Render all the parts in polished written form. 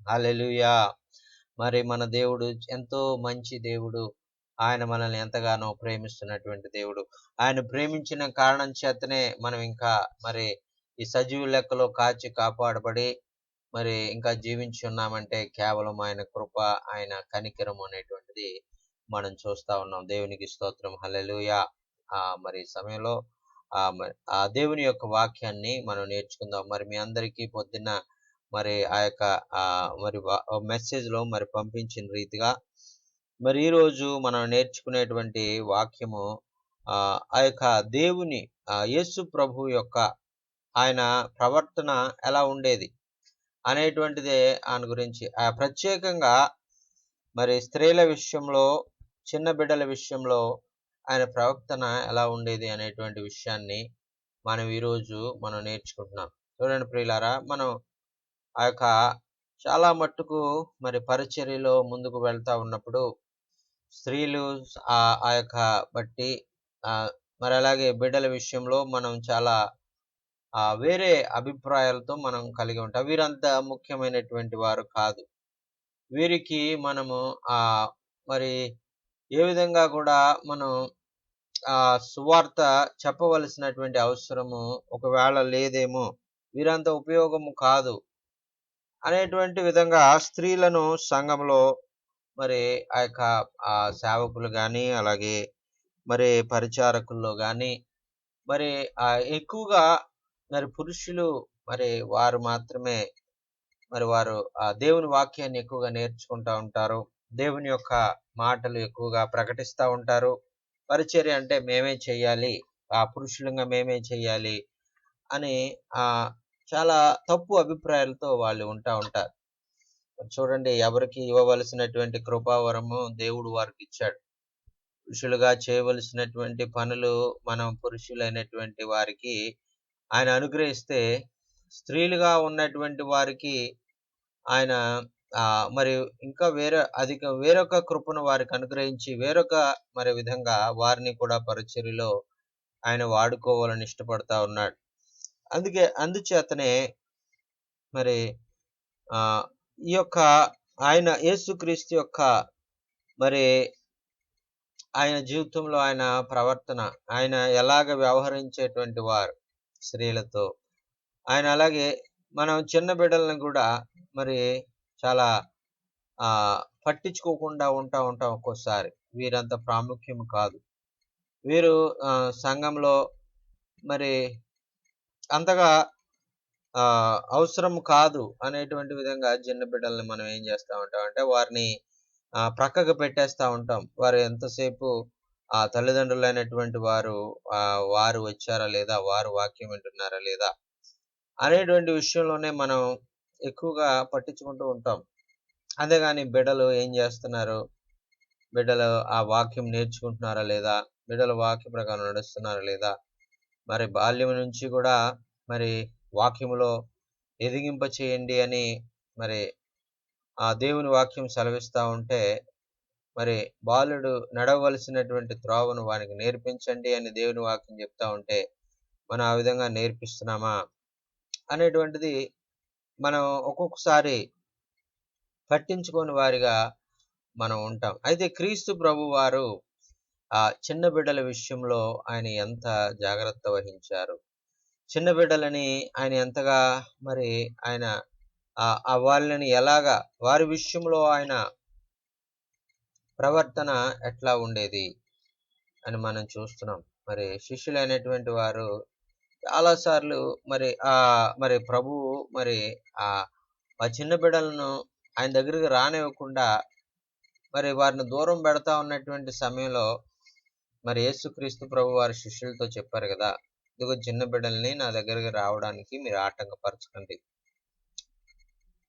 హల్లెలూయా! మరి మన దేవుడు ఎంతో మంచి దేవుడు. ఆయన మనల్ని ఎంతగానో ప్రేమిస్తున్నటువంటి దేవుడు. ఆయన ప్రేమించిన కారణం చేతనే మనం ఇంకా మరి ఈ సజీవుల లెక్కలో కాచి కాపాడబడి మరి ఇంకా జీవించి ఉన్నామంటే కేవలం ఆయన కృప, ఆయన కనికరం అనేటువంటిది మనం చూస్తా ఉన్నాం. దేవునికి స్తోత్రం. హల్లెలూయా! మరి ఈ సమయంలో మరి ఆ దేవుని యొక్క వాక్యాన్ని మనం నేర్చుకుందాం. మరి మీ అందరికీ పొద్దున్న మరి ఆ యొక్క మరి మెసేజ్‌లో మరి పంపించిన రీతిగా మరి ఈరోజు మనం నేర్చుకునేటువంటి వాక్యము ఆ యొక్క దేవుని యేసు ప్రభు యొక్క ఆయన ప్రవర్తన ఎలా ఉండేది అనేటువంటిదే ఆయన గురించి. ప్రత్యేకంగా మరి స్త్రీల విషయంలో, చిన్న బిడ్డల విషయంలో ఆయన ప్రవర్తన ఎలా ఉండేది అనేటువంటి విషయాన్ని మనం ఈరోజు నేర్చుకుంటున్నాం. చూడండి ప్రియులారా, మనం ఆ యొక్క చాలా మట్టుకు మరి పరిచర్యలో ముందుకు వెళ్తా ఉన్నప్పుడు స్త్రీలు ఆ యొక్క బట్టి ఆహ్, మరి అలాగే బిడ్డల విషయంలో మనం చాలా వేరే అభిప్రాయాలతో మనం కలిగి ఉంటాం. వీరంత ముఖ్యమైనటువంటి వారు కాదు. వీరికి మనము ఆహ్, మరి ఏ విధంగా కూడా మనం సువార్త చెప్పవలసినటువంటి అవసరము ఒకవేళ లేదేమో, వీరంత ఉపయోగము కాదు అనేటువంటి విధంగా స్త్రీలను సంఘంలో మరి ఆ యొక్క సేవకులు గాని, అలాగే మరి పరిచారకుల్లో గాని, మరి ఎక్కువగా మరి పురుషులు మరి వారు మాత్రమే మరి వారు దేవుని వాక్యాన్ని ఎక్కువగా నేర్చుకుంటా ఉంటారు. దేవుని యొక్క మాటలు ఎక్కువగా ప్రకటిస్తా ఉంటారు. పరిచర్య అంటే మేమే చెయ్యాలి. పురుషులంగా మేమే చెయ్యాలి అని చాలా తప్పు అభిప్రాయాలతో వాళ్ళు ఉంటారు. చూడండి, ఎవరికి ఇవ్వవలసినటువంటి కృపావరము దేవుడు వారికిచ్చాడు. పురుషులుగా చేయవలసినటువంటి పనులు మనం పురుషులైనటువంటి వారికి ఆయన అనుగ్రహిస్తే, స్త్రీలుగా ఉన్నటువంటి వారికి ఆయన మరి ఇంకా వేరొక కృపను వారికి అనుగ్రహించి, వేరొక మరి విధంగా వారిని కూడా పరిచర్యలో ఆయన వాడుకోవాలని ఇష్టపడతా ఉన్నాడు. అందుచేతనే మరి ఆహ్, ఈ యొక్క ఆయన యేసుక్రీస్తు యొక్క మరి ఆయన జీవితంలో ఆయన ప్రవర్తన, ఆయన ఎలాగ వ్యవహరించేటువంటి వారు స్త్రీలతో, ఆయన అలాగే మనం చిన్న బిడ్డలను గూడా మరి చాలా పట్టించుకోకుండా ఉంటాం ఒక్కోసారి. వీరంత ప్రాముఖ్యం కాదు. వీరు సంఘంలో మరి అంతగా అవసరం కాదు అనేటువంటి విధంగా చిన్న బిడ్డల్ని మనం ఏం చేస్తా ఉంటామంటే వారిని ప్రక్కకు పెట్టేస్తా ఉంటాం. వారు ఎంతసేపు తల్లిదండ్రులైనటువంటి వారు వారు వచ్చారా లేదా? వారు వాక్యం వింటున్నారా లేదా? అనేటువంటి విషయంలోనే మనం ఎక్కువగా పట్టించుకుంటూ ఉంటాం. అంతేగాని బిడ్డలు ఏం చేస్తున్నారు? బిడ్డలు ఆ వాక్యం నేర్చుకుంటున్నారా లేదా? బిడ్డలు వాక్య ప్రకారం నడుస్తున్నారా లేదా? మరి బాల్యం నుంచి కూడా మరి వాక్యములో ఎదిగింప చేయండి అని మరి దేవుని వాక్యం సెలవిస్తా ఉంటే, మరి బాలుడు నడవవలసినటువంటి త్రోవను వానికి నేర్పించండి అని దేవుని వాక్యం చెప్తా ఉంటే, మనం ఆ విధంగా నేర్పిస్తున్నామా అనేటువంటిది మనం ఒక్కొక్కసారి పట్టించుకోని వారిగా మనం ఉంటాం. అయితే క్రీస్తు ప్రభువారు చిన్న బిడ్డల విషయంలో ఆయన ఎంత జాగ్రత్త వహించారు. చిన్న బిడ్డలని ఆయన ఎంతగా మరి ఆయన వాళ్ళని ఎలాగా వారి విషయంలో ఆయన ప్రవర్తన ఎట్లా ఉండేది అని మనం చూస్తున్నాం. మరి శిష్యులైనటువంటి వారు చాలా సార్లు మరి మరి ప్రభువు మరి ఆ చిన్న బిడ్డలను ఆయన దగ్గరికి రానివ్వకుండా మరి వారిని దూరం పెడతా ఉన్నటువంటి సమయంలో మరి యేసుక్రీస్తు ప్రభు వారి శిష్యులతో చెప్పారు కదా, ఇదిగో చిన్న బిడ్డల్ని నా దగ్గరికి రావడానికి మీరు ఆటంకపరచకండి.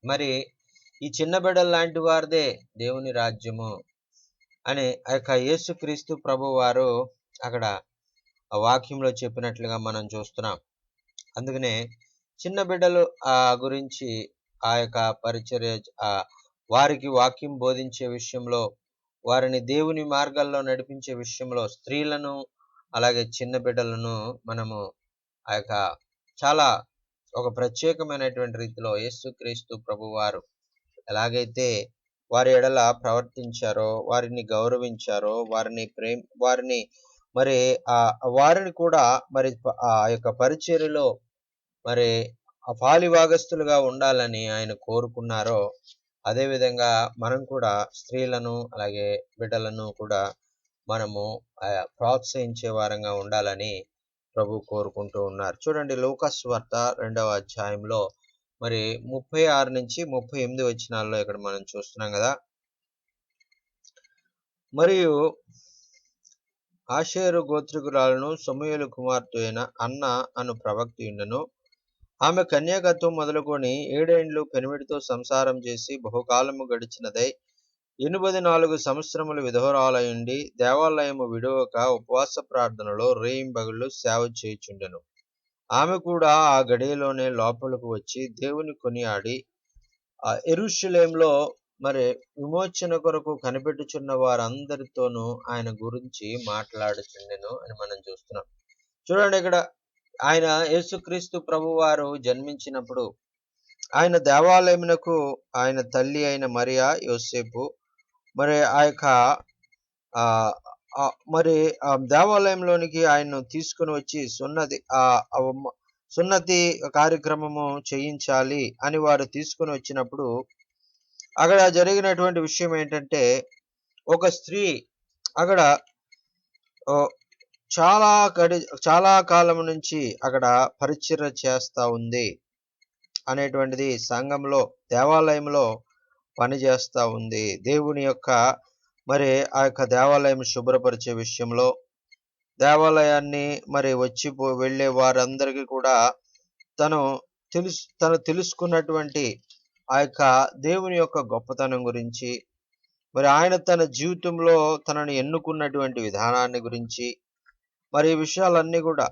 మరి ఈ చిన్న బిడ్డల లాంటి వారిదే దేవుని రాజ్యము అని ఆ యొక్క యేసుక్రీస్తు ప్రభు వారు అక్కడ ఆ వాక్యంలో చెప్పినట్లుగా మనం చూస్తున్నాం. అందుకనే చిన్న బిడ్డలు గురించి ఆ యొక్క పరిచర్య వారికి వాక్యం బోధించే విషయంలో, వారిని దేవుని మార్గాల్లో నడిపించే విషయంలో స్త్రీలను అలాగే చిన్న బిడ్డలను మనము ఆ యొక్క చాలా ఒక ప్రత్యేకమైనటువంటి రీతిలో యేసుక్రీస్తు ప్రభువారు ఎలాగైతే వారి ఎడల ప్రవర్తించారో, వారిని గౌరవించారో, వారిని మరి వారిని కూడా మరి ఆ యొక్క పరిచర్యలో మరి పాలిభాగస్తులుగా ఉండాలని ఆయన కోరుకున్నారో, అదే విధంగా మనం కూడా స్త్రీలను అలాగే బిడ్డలను కూడా మనము ప్రోత్సహించే వారంగా ఉండాలని ప్రభు కోరుకుంటూ ఉన్నారు. చూడండి, లూకా సువార్త 2వ అధ్యాయంలో మరి 36 నుంచి 38 వచనాల్లో ఇక్కడ మనం చూస్తున్నాం కదా. మరియు ఆషేరు గోత్రికురాలను సమూయేలు కుమార్తె అయిన అన్న అను ప్రవక్త ఉండెను. ఆమె కన్యాకత్వం మొదలుకొని 7 ఏండ్లు పెనిమిటితో సంసారం చేసి బహుకాలము గడిచినదై 84 సంవత్సరములు విధవరాలయుండి దేవాలయము విడువక ఉపవాస ప్రార్థనలో రేయింబగళ్ళు సేవ చేయుచుండెను. ఆమె కూడా ఆ గడియలోనే లోపలకు వచ్చి దేవుని కొనియాడి యెరూషలేములో మరి విమోచన కొరకు కనిపెట్టుచున్న వారందరితోనూ ఆయన గురించి మాట్లాడుచుండెను అని మనం చూస్తున్నాం. చూడండి, ఇక్కడ ఆయన యేసుక్రీస్తు ప్రభువారు జన్మించినప్పుడు ఆయన దేవాలయమునకు ఆయన తల్లి అయిన మరియా, యోసేపు మరి ఆ యొక్క మరి దేవాలయంలోనికి ఆయన్ను తీసుకుని వచ్చి సున్నతి కార్యక్రమము చేయించాలి అని వారు తీసుకుని వచ్చినప్పుడు అక్కడ జరిగినటువంటి విషయం ఏంటంటే, ఒక స్త్రీ అక్కడ చాలా కాలం నుంచి అక్కడ పరిచర్య చేస్తా ఉంది అనేటువంటిది సంఘంలో, దేవాలయంలో పనిచేస్తా ఉంది. దేవుని యొక్క మరి ఆ యొక్క దేవాలయం శుభ్రపరిచే విషయంలో, దేవాలయాన్ని మరి వెళ్ళే వారందరికీ కూడా తను తెలుసుకున్నటువంటి ఆ యొక్క దేవుని యొక్క గొప్పతనం గురించి, మరి ఆయన తన జీవితంలో తనని ఎన్నుకున్నటువంటి విధానాన్ని గురించి, మరి ఈ విషయాలన్నీ కూడా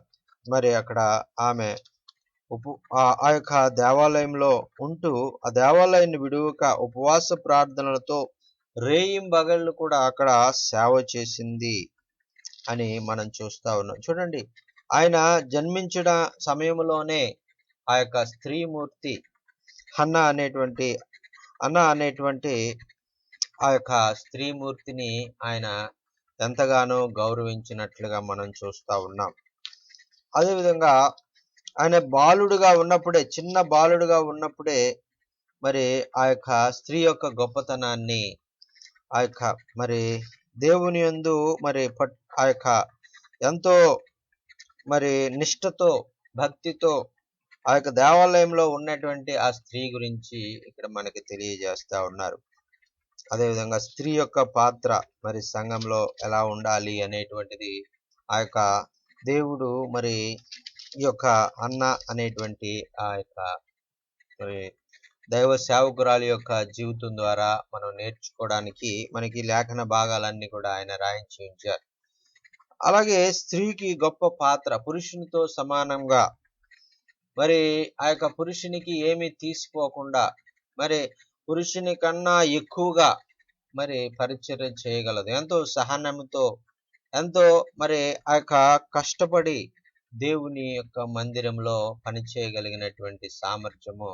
మరి అక్కడ ఆమె ఆ యొక్క దేవాలయంలో ఉంటూ ఆ దేవాలయాన్ని విడువక ఉపవాస ప్రార్థనలతో రేయింబగళ్ళు కూడా అక్కడ సేవ చేసింది అని మనం చూస్తా ఉన్నాం. చూడండి, ఆయన జన్మించిన సమయంలోనే ఆ యొక్క స్త్రీమూర్తి అన్న అనేటువంటి ఆ యొక్క స్త్రీమూర్తిని ఆయన ఎంతగానో గౌరవించినట్లుగా మనం చూస్తా ఉన్నాం. అదేవిధంగా ఆయన చిన్న బాలుడుగా ఉన్నప్పుడే మరి ఆ యొక్క స్త్రీ యొక్క గొప్పతనాన్ని, ఆ యొక్క మరి దేవుని యందు మరి ఆ యొక్క ఎంతో మరి నిష్ఠతో, భక్తితో ఆ యొక్క దేవాలయంలో ఉన్నటువంటి ఆ స్త్రీ గురించి ఇక్కడ మనకి తెలియజేస్తా ఉన్నారు. అదేవిధంగా స్త్రీ యొక్క పాత్ర మరి సంఘంలో ఎలా ఉండాలి అనేటువంటిది ఆ యొక్క దేవుడు మరి ఈ యొక్క అన్న అనేటువంటి ఆ యొక్క దైవ సేవకురాలి యొక్క జీవితం ద్వారా మనం నేర్చుకోవడానికి మనకి లేఖన భాగాలన్నీ కూడా ఆయన రాయించి ఉంచారు. అలాగే స్త్రీకి గొప్ప పాత్ర, పురుషునితో సమానంగా మరి ఆ యొక్క పురుషునికి ఏమి తీసుకోకుండా మరి పురుషుని కన్నా ఎక్కువగా మరి పరిచర్య చేయగలదు. ఎంతో సహనంతో, ఎంతో మరి ఆ యొక్క కష్టపడి దేవుని యొక్క మందిరంలో పనిచేయగలిగినటువంటి సామర్థ్యము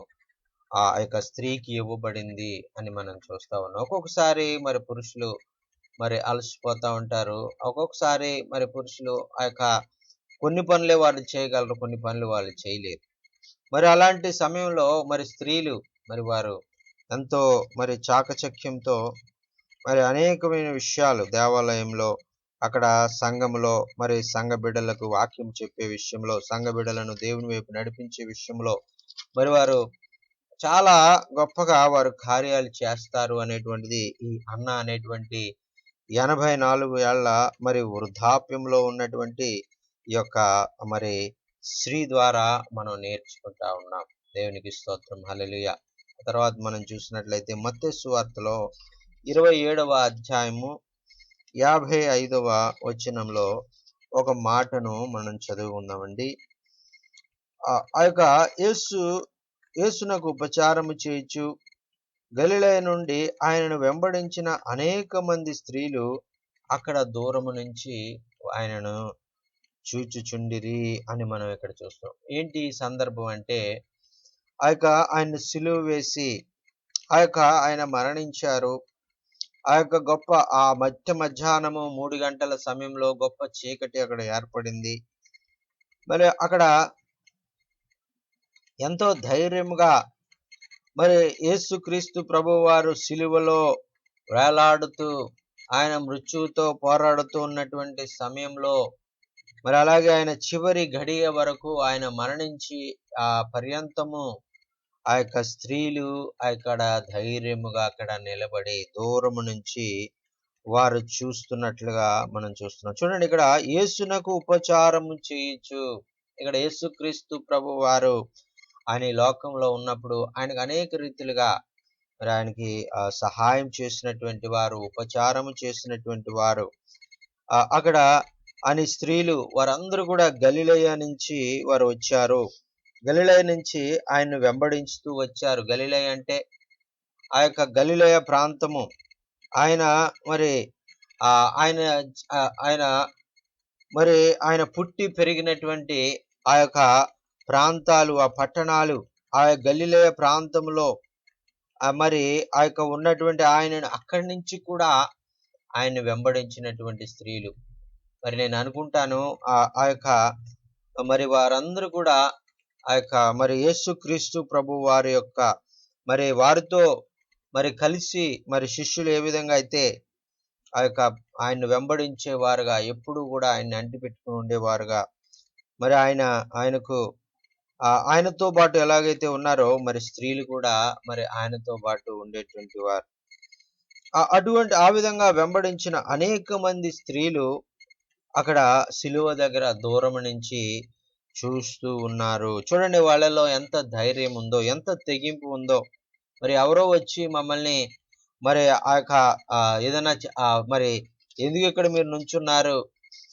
ఆ యొక్క స్త్రీకి ఇవ్వబడింది అని మనం చూస్తా ఉన్నాం. ఒక్కొక్కసారి మరి పురుషులు మరి అలసిపోతా ఉంటారు. ఒక్కొక్కసారి మరి పురుషులు ఆ యొక్క కొన్ని పనులే వాళ్ళు చేయగలరు, కొన్ని పనులు వాళ్ళు చేయలేరు. మరి అలాంటి సమయంలో మరి స్త్రీలు మరి వారు ఎంతో మరి చాకచక్యంతో మరి అనేకమైన విషయాలు దేవాలయంలో, అక్కడ సంఘంలో మరి సంఘ బిడ్డలకు వాక్యం చెప్పే విషయంలో, సంఘ బిడ్డలను దేవుని వైపు నడిపించే విషయంలో మరి వారు చాలా గొప్పగా వారు కార్యాలు చేస్తారు అనేటువంటిది ఈ అన్న అనేటువంటి 84 ఏళ్ల మరి వృద్ధాప్యంలో ఉన్నటువంటి ఈ యొక్క మరి స్త్రీ ద్వారా మనం నేర్చుకుంటా ఉన్నాం. దేవునికి స్తోత్రం, హల్లెలూయా. తర్వాత మనం చూసినట్లయితే మత్తయి సువార్తలో 27వ అధ్యాయము 55వ వచనంలో ఒక మాటను మనం చదువుకుందామండి. ఆ యొక్క యేసునకు ఉపచారము చేయుచు గలిలయ నుండి ఆయనను వెంబడించిన అనేక మంది స్త్రీలు అక్కడ దూరము నుంచి ఆయనను చూచుచుండిరి అని మనం ఇక్కడ చూస్తాం. ఏంటి ఈ సందర్భం అంటే, ఆ యొక్క ఆయన సిలువ వేసి ఆయన మరణించారు. ఆ యొక్క గొప్ప మధ్యాహ్నము 3 గంటల సమయంలో గొప్ప చీకటి అక్కడ ఏర్పడింది. మరి అక్కడ ఎంతో ధైర్యముగా మరి యేసుక్రీస్తు ప్రభువారు సిలువలో వేలాడుతూ ఆయన మృత్యువుతో పోరాడుతూ ఉన్నటువంటి సమయంలో, మరి అలాగే ఆయన చివరి ఘడియ వరకు ఆయన మరణించి ఆ పర్యంతము ఆ యొక్క స్త్రీలు అక్కడ ధైర్యముగా అక్కడ నిలబడి దూరము నుంచి వారు చూస్తున్నట్లుగా మనం చూస్తున్నాం. చూడండి, ఇక్కడ యేసునకు ఉపచారము చేయుచు, ఇక్కడ యేసుక్రీస్తు ప్రభు వారు ఆయన ఈ లోకంలో ఉన్నప్పుడు ఆయనకు అనేక రీతిలుగా మరి ఆయనకి సహాయం చేసినటువంటి వారు, ఉపచారము చేసినటువంటి వారు, అక్కడ అని స్త్రీలు వారందరూ కూడా గలిలయ నుంచి వారు వచ్చారు. గలిలయ నుంచి ఆయన్ను వెంబడించుతూ వచ్చారు. గలిలయ అంటే ఆ యొక్క గలిలయ ప్రాంతము. ఆయన మరి ఆయన ఆయన మరి ఆయన పుట్టి పెరిగినటువంటి ఆ యొక్క ప్రాంతాలు, ఆ పట్టణాలు, ఆ గలిలయ ప్రాంతంలో మరి ఆ యొక్క ఉన్నటువంటి ఆయనను అక్కడి నుంచి కూడా ఆయన్ని వెంబడించినటువంటి స్త్రీలు. మరి నేను అనుకుంటాను ఆ యొక్క మరి వారందరూ కూడా ఆ యొక్క మరి యేసుక్రీస్తు ప్రభు వారి యొక్క మరి వారితో మరి కలిసి మరి శిష్యులు ఏ విధంగా అయితే ఆ యొక్క ఆయన్ను వెంబడించేవారుగా, ఎప్పుడు కూడా ఆయన్ని అంటిపెట్టుకుని ఉండేవారుగా, మరి ఆయనకు ఆయనతో పాటు ఎలాగైతే ఉన్నారో మరి స్త్రీలు కూడా మరి ఆయనతో పాటు ఉండేటువంటి వారు. అటువంటి ఆ విధంగా వెంబడించిన అనేక మంది స్త్రీలు అక్కడ సిలువ దగ్గర దూరం నుంచి చూస్తూ ఉన్నారు. చూడండి, వాళ్ళలో ఎంత ధైర్యం ఉందో, ఎంత తెగింపు ఉందో. మరి ఎవరో వచ్చి మమ్మల్ని మరి ఆ యొక్క ఏదైనా మరి ఎందుకు ఇక్కడ మీరు నుంచున్నారు,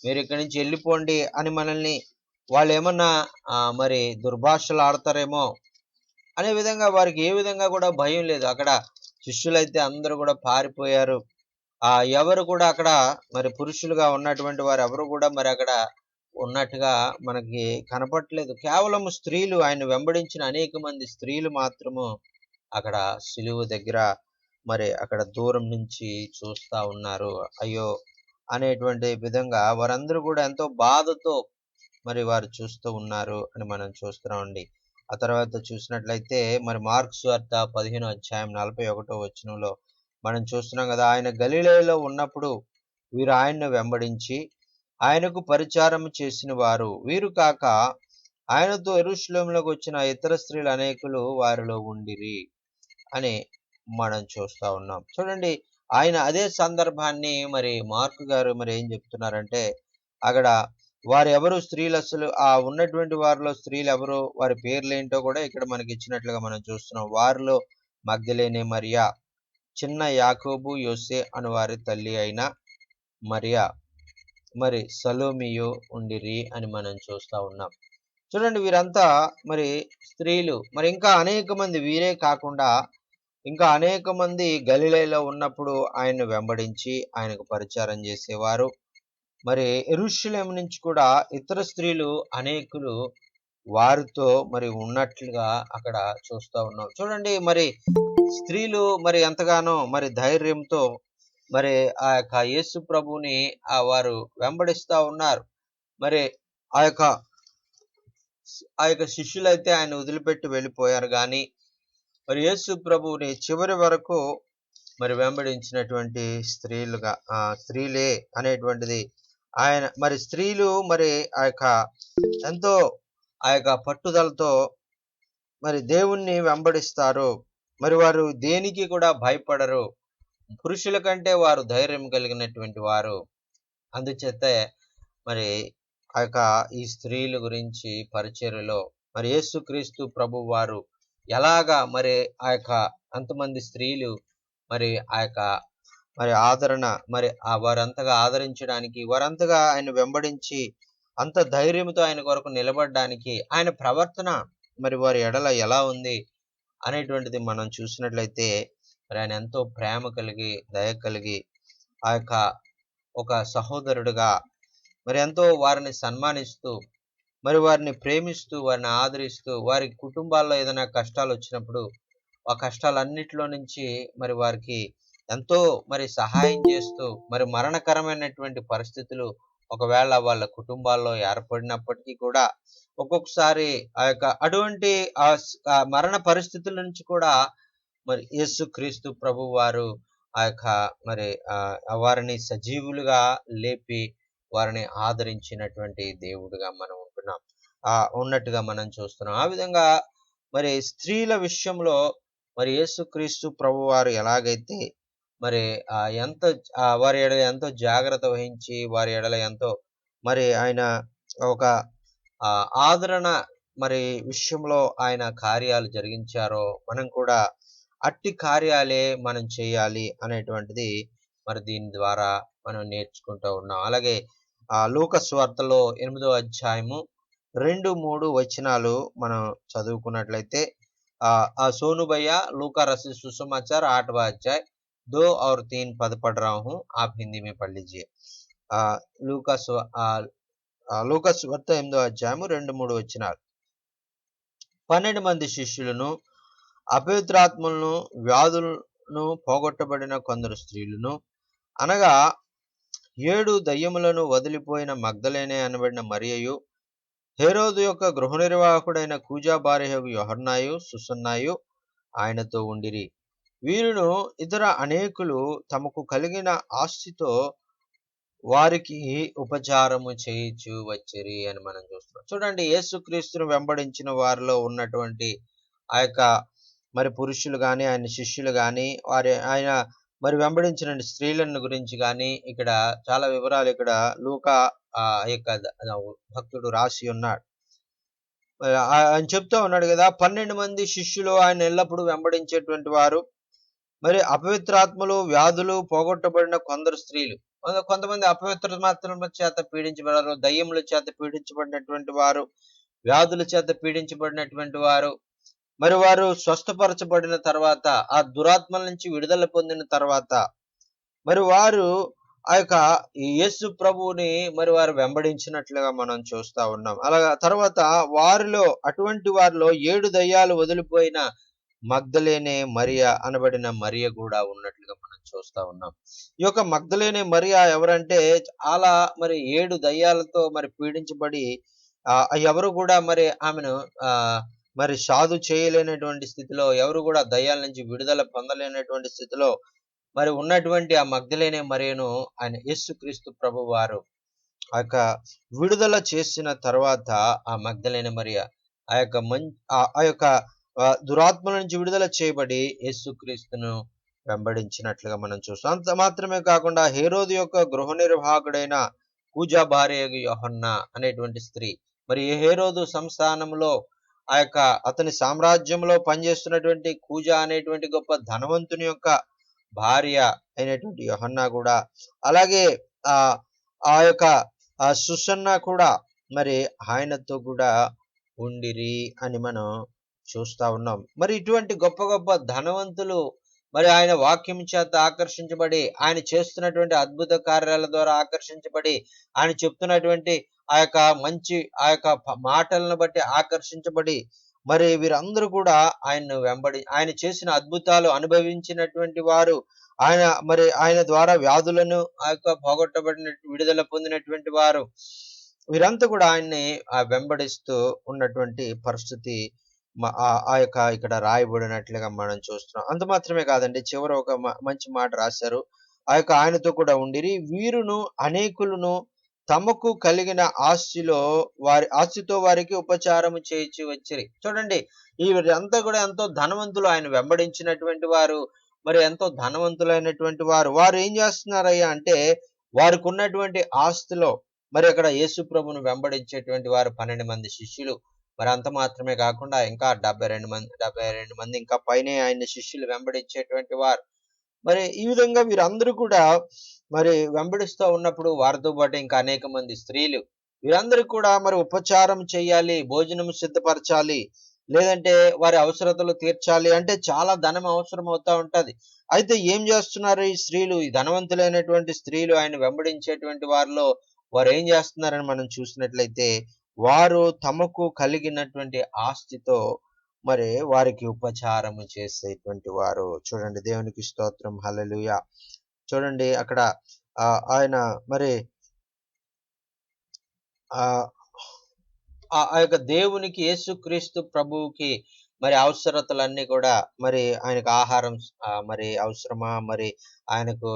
మీరు ఇక్కడి నుంచి వెళ్ళిపోండి అని మనల్ని వాళ్ళు ఏమన్నా మరి దుర్భాషలు ఆడతారేమో అనే విధంగా వారికి ఏ విధంగా కూడా భయం లేదు. అక్కడ శిష్యులైతే అందరూ కూడా పారిపోయారు. ఎవరు కూడా అక్కడ మరి పురుషులుగా ఉన్నటువంటి వారు ఎవరు కూడా మరి అక్కడ ఉన్నట్టుగా మనకి కనపట్లేదు. కేవలం స్త్రీలు, ఆయన వెంబడించిన అనేక మంది స్త్రీలు మాత్రము అక్కడ సిలువ దగ్గర మరి అక్కడ దూరం నుంచి చూస్తా ఉన్నారు. అయ్యో అనేటువంటి విధంగా వారందరూ కూడా ఎంతో బాధతో మరి వారు చూస్తూ ఉన్నారు అని మనం చూస్తున్నామండి. ఆ తర్వాత చూసినట్లయితే మరి మార్కు సువార్త 15వ అధ్యాయం 41వ వచనంలో మనం చూస్తున్నాం కదా, ఆయన గలిలయలో ఉన్నప్పుడు వీరు ఆయన్ను వెంబడించి ఆయనకు పరిచారం చేసిన వారు, వీరు కాక ఆయనతో యెరూషలేములోకి వచ్చిన ఇతర స్త్రీలు అనేకులు వారిలో ఉండిరి అని మనం చూస్తా ఉన్నాం. చూడండి, ఆయన అదే సందర్భాన్ని మరి మార్కు గారు మరి ఏం చెప్తున్నారంటే, అక్కడ వారు ఎవరు స్త్రీలు, అసలు ఉన్నటువంటి వారిలో స్త్రీలు ఎవరు, వారి పేర్లు ఏంటో కూడా ఇక్కడ మనకి ఇచ్చినట్లుగా మనం చూస్తున్నాం. వారిలో మగ్దలేనే మరియా, చిన్న యాకోబు, యోసే అను వారి తల్లి అయిన మరియా, మరి సలోమియు ఉండిరి అని మనం చూస్తా ఉన్నాం. చూడండి, వీరంతా మరి స్త్రీలు. మరి ఇంకా అనేక మంది, వీరే కాకుండా ఇంకా అనేక మంది గలిలయలో ఉన్నప్పుడు ఆయన్ను వెంబడించి ఆయనకు పరిచారం చేసేవారు. మరి యెరూషలేము నుంచి కూడా ఇతర స్త్రీలు అనేకులు వారితో మరి ఉన్నట్లుగా అక్కడ చూస్తా ఉన్నాం. చూడండి, మరి స్త్రీలు మరి ఎంతగానో మరి ధైర్యంతో మరి ఆ యొక్క యేసు ప్రభుని వారు వెంబడిస్తా ఉన్నారు. మరి ఆ యొక్క శిష్యులైతే ఆయన వదిలిపెట్టి వెళ్ళిపోయారు గాని మరి యేసు ప్రభువుని చివరి వరకు మరి వెంబడించినటువంటి స్త్రీలే అనేటువంటిది ఆయన. మరి స్త్రీలు మరి ఎంతో పట్టుదలతో మరి దేవుణ్ణి వెంబడిస్తారు. మరి వారు దేనికి కూడా భయపడరు. పురుషుల కంటే వారు ధైర్యం కలిగినటువంటి వారు. అందుచేతే మరి ఈ స్త్రీల గురించి పరిచర్యలో మరి యేసుక్రీస్తు ప్రభు వారు ఎలాగా మరి అంతమంది స్త్రీలు మరి మరి ఆదరణ మరి వారంతగా ఆదరించడానికి, వారంతగా ఆయన వెంబడించి అంత ధైర్యంతో ఆయన కొరకు నిలబడడానికి ఆయన ప్రవర్తన మరి వారి ఎడల ఎలా ఉంది అనేటువంటిది మనం చూసినట్లయితే, మరి ఆయన ఎంతో ప్రేమ కలిగి, దయ కలిగి ఒక సహోదరుడుగా మరి ఎంతో వారిని సన్మానిస్తూ, మరి వారిని ప్రేమిస్తూ, వారిని ఆదరిస్తూ, వారి కుటుంబాల్లో ఏదైనా కష్టాలు వచ్చినప్పుడు ఆ కష్టాలన్నిటిలో నుంచి మరి వారికి ఎంతో మరి సహాయం చేస్తూ మరి మరణకరమైనటువంటి పరిస్థితులు ఒకవేళ వాళ్ళ కుటుంబాల్లో ఏర్పడినప్పటికీ కూడా ఒక్కొక్కసారి ఆ యొక్క అటువంటి ఆ మరణ పరిస్థితుల నుంచి కూడా మరి యేసుక్రీస్తు ప్రభు వారు ఆ యొక్క మరి వారిని సజీవులుగా లేపి వారిని ఆదరించినటువంటి దేవుడుగా మనం ఉంటున్నాం. ఉన్నట్టుగా మనం చూస్తున్నాం. ఆ విధంగా మరి స్త్రీల విషయంలో మరి యేసుక్రీస్తు ప్రభువారు ఎలాగైతే మరి ఎంత వారి ఎడల ఎంతో జాగ్రత్త వహించి వారి ఎడల ఎంతో మరి ఆయన ఒక ఆదరణ మరి విషయంలో ఆయన కార్యాలు జరిగించారో మనం కూడా అట్టి కార్యాలే మనం చేయాలి అనేటువంటిది మరి దీని ద్వారా మనం నేర్చుకుంటూ ఉన్నాం. అలాగే లూకా సువార్తలో 8వ అధ్యాయము 2, 3 వచనాలు మనం చదువుకున్నట్లయితే सोनू भैया लूका रसी सुसमाचार 8वां अध्याय 2 और 3 पद पढ़ रहा हूँ, आप हिंदी में पढ़ लीजिए. లూకా సువార్త 8వ అధ్యాయము 2, 3 వచనాలు. 12 మంది శిష్యులను, అపవిత్రాత్మలను, వ్యాధులను పోగొట్టబడిన కొందరు స్త్రీలను, అనగా 7 దయ్యములను వదిలిపోయిన మగ్దలేనే అనబడిన మరియయు, హేరోదు యొక్క గృహ నిర్వాహకుడైన కూజా భార్యయగు యోహన్నాయు, సుసన్నాయు ఆయనతో ఉండిరి. వీరును ఇతర అనేకులు తమకు కలిగిన ఆస్తితో వారికి ఉపచారము చేయించు వచ్చిరి అని మనం చూస్తున్నాం. చూడండి, యేసుక్రీస్తును వెంబడించిన వారిలో ఉన్నటువంటి ఆ యొక్క మరి పురుషులు గాని, ఆయన శిష్యులు గాని, ఆయన మరి వెంబడించిన స్త్రీలను గురించి గాని ఇక్కడ చాలా వివరాలు ఇక్కడ లూకా యొక్క భక్తుడు రాసి ఉన్నాడు. ఆయన చెప్తా ఉన్నాడు కదా, 12 మంది శిష్యులు ఆయన ఎల్లప్పుడూ వెంబడించేటువంటి వారు, మరి అపవిత్రాత్మలు, వ్యాధులు పోగొట్టబడిన కొందరు స్త్రీలు. కొంతమంది అపవిత్రాత్మల చేత పీడించబడారు, దయ్యముల చేత పీడించబడినటువంటి వారు, వ్యాధుల చేత పీడించబడినటువంటి వారు, మరి వారు స్వస్థపరచబడిన తర్వాత, ఆ దురాత్మల నుంచి విడుదల పొందిన తర్వాత మరి వారు ఆ యొక్క యేసు ప్రభువుని మరి వారు వెంబడించినట్లుగా మనం చూస్తా ఉన్నాం. అలాగా తర్వాత అటువంటి వారిలో 7 దయ్యాలు వదిలిపోయిన మగ్దలేనే మరియ అనబడిన మరియ కూడా ఉన్నట్లుగా మనం చూస్తా ఉన్నాం. ఈ యొక్క మగ్దలేనే మరియ ఎవరంటే చాలా మరి 7 దయ్యాలతో మరి పీడించబడి ఎవరు కూడా మరి ఆమెను మరి సాధు చేయలేనటువంటి స్థితిలో, ఎవరు కూడా దయ్యాల నుంచి విడుదల పొందలేనటువంటి స్థితిలో మరి ఉన్నటువంటి ఆ మగ్దలేనే మరియను ఆయన యేసుక్రీస్తు ప్రభు వారు ఆ యొక్క విడుదల చేసిన తర్వాత ఆ మగ్దలేనే మరియ ఆ యొక్క దురాత్మల నుంచి విడుదల చేయబడి యేసుక్రీస్తును వెంబడించినట్లుగా మనం చూస్తాం. అంత మాత్రమే కాకుండా హేరోదు యొక్క గృహ నిర్వాహకుడైన కూజా భార్య యోహన్నా అనేటువంటి స్త్రీ, మరి హేరోదు సంస్థానంలో ఆ యొక్క అతని సామ్రాజ్యంలో పనిచేస్తున్నటువంటి కూజా అనేటువంటి గొప్ప ధనవంతుని యొక్క భార్య అయినటువంటి యోహన్నా కూడా, అలాగే ఆ యొక్క సుసన్న కూడా మరి ఆయనతో కూడా ఉండిరి అని మనం చూస్తా ఉన్నాం. మరి ఇటువంటి గొప్ప గొప్ప ధనవంతులు మరి ఆయన వాక్యం చేత ఆకర్షించబడి, ఆయన చేస్తున్నటువంటి అద్భుత కార్యాల ద్వారా ఆకర్షించబడి, ఆయన చెప్తున్నటువంటి ఆ యొక్క మాటలను బట్టి ఆకర్షించబడి మరి వీరందరూ కూడా ఆయన చేసిన అద్భుతాలు అనుభవించినటువంటి వారు, ఆయన ద్వారా వ్యాధులను ఆ యొక్క పోగొట్టబడిన విడుదల పొందినటువంటి వారు, వీరంతా కూడా ఆయన్ని వెంబడిస్తూ ఉన్నటువంటి పరిస్థితి ఆ యొక్క ఇక్కడ రాయబడినట్లుగా మనం చూస్తున్నాం. అంత మాత్రమే కాదండి, చివర ఒక మంచి మాట రాశారు. ఆయనతో కూడా ఉండిరి. వీరును అనేకులను తమకు కలిగిన ఆస్తితో వారికి ఉపచారము చేయించి వచ్చిరి. చూడండి, వీరంతా కూడా ఎంతో ధనవంతులు, ఆయన వెంబడించినటువంటి వారు, మరి ఎంతో ధనవంతులైనటువంటి వారు ఏం చేస్తున్నారయ్యా అంటే, వారికి ఉన్నటువంటి ఆస్తిలో మరి అక్కడ యేసు ప్రభును వెంబడించేటువంటి వారు 12 మంది శిష్యులు, మరి అంత మాత్రమే కాకుండా ఇంకా 72 మంది ఇంకా పైనే ఆయన శిష్యులు వెంబడించేటువంటి వారు. మరి ఈ విధంగా వీరందరూ కూడా మరి వెంబడిస్తూ ఉన్నప్పుడు వారితో పాటు ఇంకా అనేక మంది స్త్రీలు, వీరందరూ కూడా మరి ఉపచారం చేయాలి, భోజనం సిద్ధపరచాలి, లేదంటే వారి అవసరతలు తీర్చాలి అంటే చాలా ధనం అవసరం అవుతా ఉంటది. అయితే ఏం చేస్తున్నారు ఈ స్త్రీలు, ఈ ధనవంతులైనటువంటి స్త్రీలు, ఆయన వెంబడించేటువంటి వారిలో వారు ఏం చేస్తున్నారని మనం చూసినట్లయితే, వారు తమకు కలిగినటువంటి ఆస్తితో మరి వారికి ఉపచారము చేసేటువంటి వారు. చూడండి, దేవునికి స్తోత్రం, హల్లెలూయా. చూడండి అక్కడ ఆయన మరి ఆ ఆ యొక్క దేవునికి, యేసుక్రీస్తు ప్రభువుకి మరి అవసరతలన్నీ కూడా, మరి ఆయనకు ఆహారం మరి అవసరమా, మరి ఆయనకు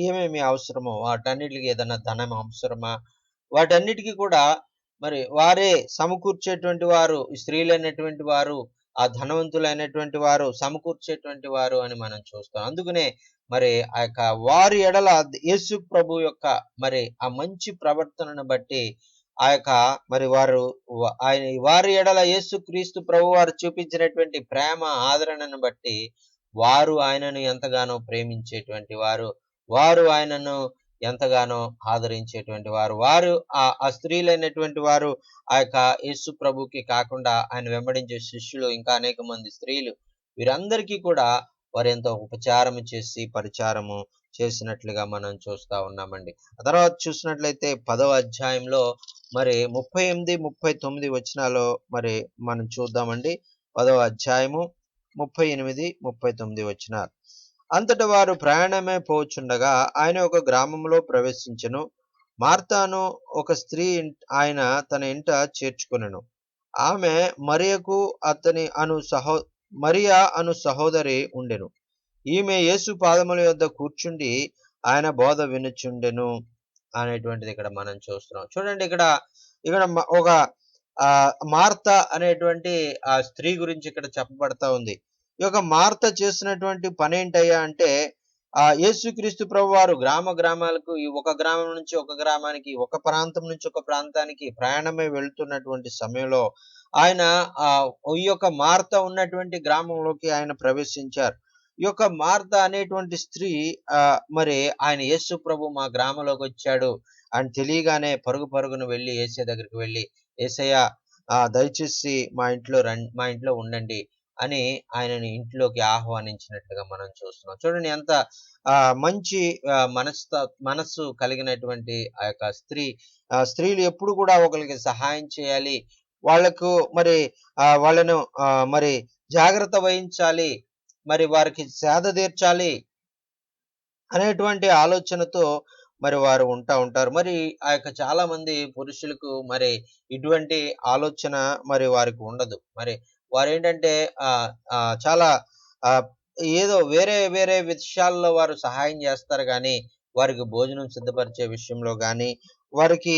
ఏమేమి అవసరమో వాటన్నిటికి, ఏదైనా ధనం అవసరమా, వాటన్నిటికీ కూడా మరి వారే సమకూర్చేటువంటి వారు. ఈ స్త్రీలైనటువంటి వారు, ఆ ధనవంతులైనటువంటి వారు సమకూర్చేటువంటి వారు అని మనం చూస్తాం. అందుకనే మరి ఆ యొక్క వారి ఎడల యేసు ప్రభు యొక్క మరి ఆ మంచి ప్రవర్తనను బట్టి, ఆ యొక్క మరి వారు ఆయన వారి ఎడల యేసుక్రీస్తు ప్రభువారు చూపించినటువంటి ప్రేమ, ఆదరణను బట్టి వారు ఆయనను ఎంతగానో ప్రేమించేటువంటి వారు. వారు ఆయనను ఎంతగానో ఆదరించేటువంటి వారు. వారు ఆ స్త్రీలైనటువంటి వారు ఆ యొక్క యేసు ప్రభుకి కాకుండా ఆయన వెంబడించే శిష్యులు, ఇంకా అనేక మంది స్త్రీలు, వీరందరికీ కూడా వారెంతో ఉపచారము చేసి పరిచారము చేసినట్లుగా మనం చూస్తా ఉన్నామండి. ఆ తర్వాత చూసినట్లయితే 10వ అధ్యాయంలో మరి 38, 39 వచనాల్లో మరి మనం చూద్దామండి. 10వ అధ్యాయము 38, 39 వచనాలు. అంతట వారు ప్రయాణమే పోచుండగా ఆయన ఒక గ్రామంలో ప్రవేశించెను. మార్తాను ఒక స్త్రీ ఆయన తన ఇంట చేర్చుకొనెను. ఆమె మరియకు మరియా అను సహోదరి ఉండెను. ఈమె యేసు పాదముల యొద్ద కూర్చుండి ఆయన బోధ వినుచుండెను అనేటువంటిది ఇక్కడ మనం చూస్తున్నాం. చూడండి, ఇక్కడ ఇక్కడ ఒక మార్త అనేటువంటి ఆ స్త్రీ గురించి ఇక్కడ చెప్పబడతా ఉంది. ఈ యొక్క మార్త చేసినటువంటి పని ఏంటయ్యా అంటే, యేసుక్రీస్తు ప్రభువారు గ్రామాలకు, ఈ ఒక గ్రామం నుంచి ఒక గ్రామానికి, ఒక ప్రాంతం నుంచి ఒక ప్రాంతానికి ప్రయాణమై వెళ్తున్నటువంటి సమయంలో ఆయన ఈ యొక్క మార్త ఉన్నటువంటి గ్రామంలోకి ఆయన ప్రవేశించారు. ఈ యొక్క మార్త అనేటువంటి స్త్రీ మరి ఆయన యేసు ప్రభు మా గ్రామంలోకి వచ్చాడు అని తెలియగానే పరుగు పరుగున వెళ్ళి యేసయ్య దగ్గరికి వెళ్ళి, యేసయ్య దయచేసి మా ఇంట్లో ఉండండి అని ఆయనని ఇంట్లోకి ఆహ్వానించినట్లుగా మనం చూస్తున్నాం. చూడండి, ఎంత మంచి మనస్సు కలిగినటువంటి ఆ యొక్క స్త్రీలు ఎప్పుడు కూడా ఒకరికి సహాయం చేయాలి, వాళ్లకు మరి వాళ్ళను మరి జాగ్రత్త వహించాలి, మరి వారికి సేద తీర్చాలి అనేటువంటి ఆలోచనతో మరి వారు ఉంటారు. మరి ఆ యొక్క చాలా మంది పురుషులకు మరి ఇటువంటి ఆలోచన మరి వారికి ఉండదు. మరి వారేంటంటే చాలా ఏదో వేరే వేరే విషయాల్లో వారు సహాయం చేస్తారు గాని, వారికి భోజనం సిద్ధపరిచే విషయంలో గాని, వారికి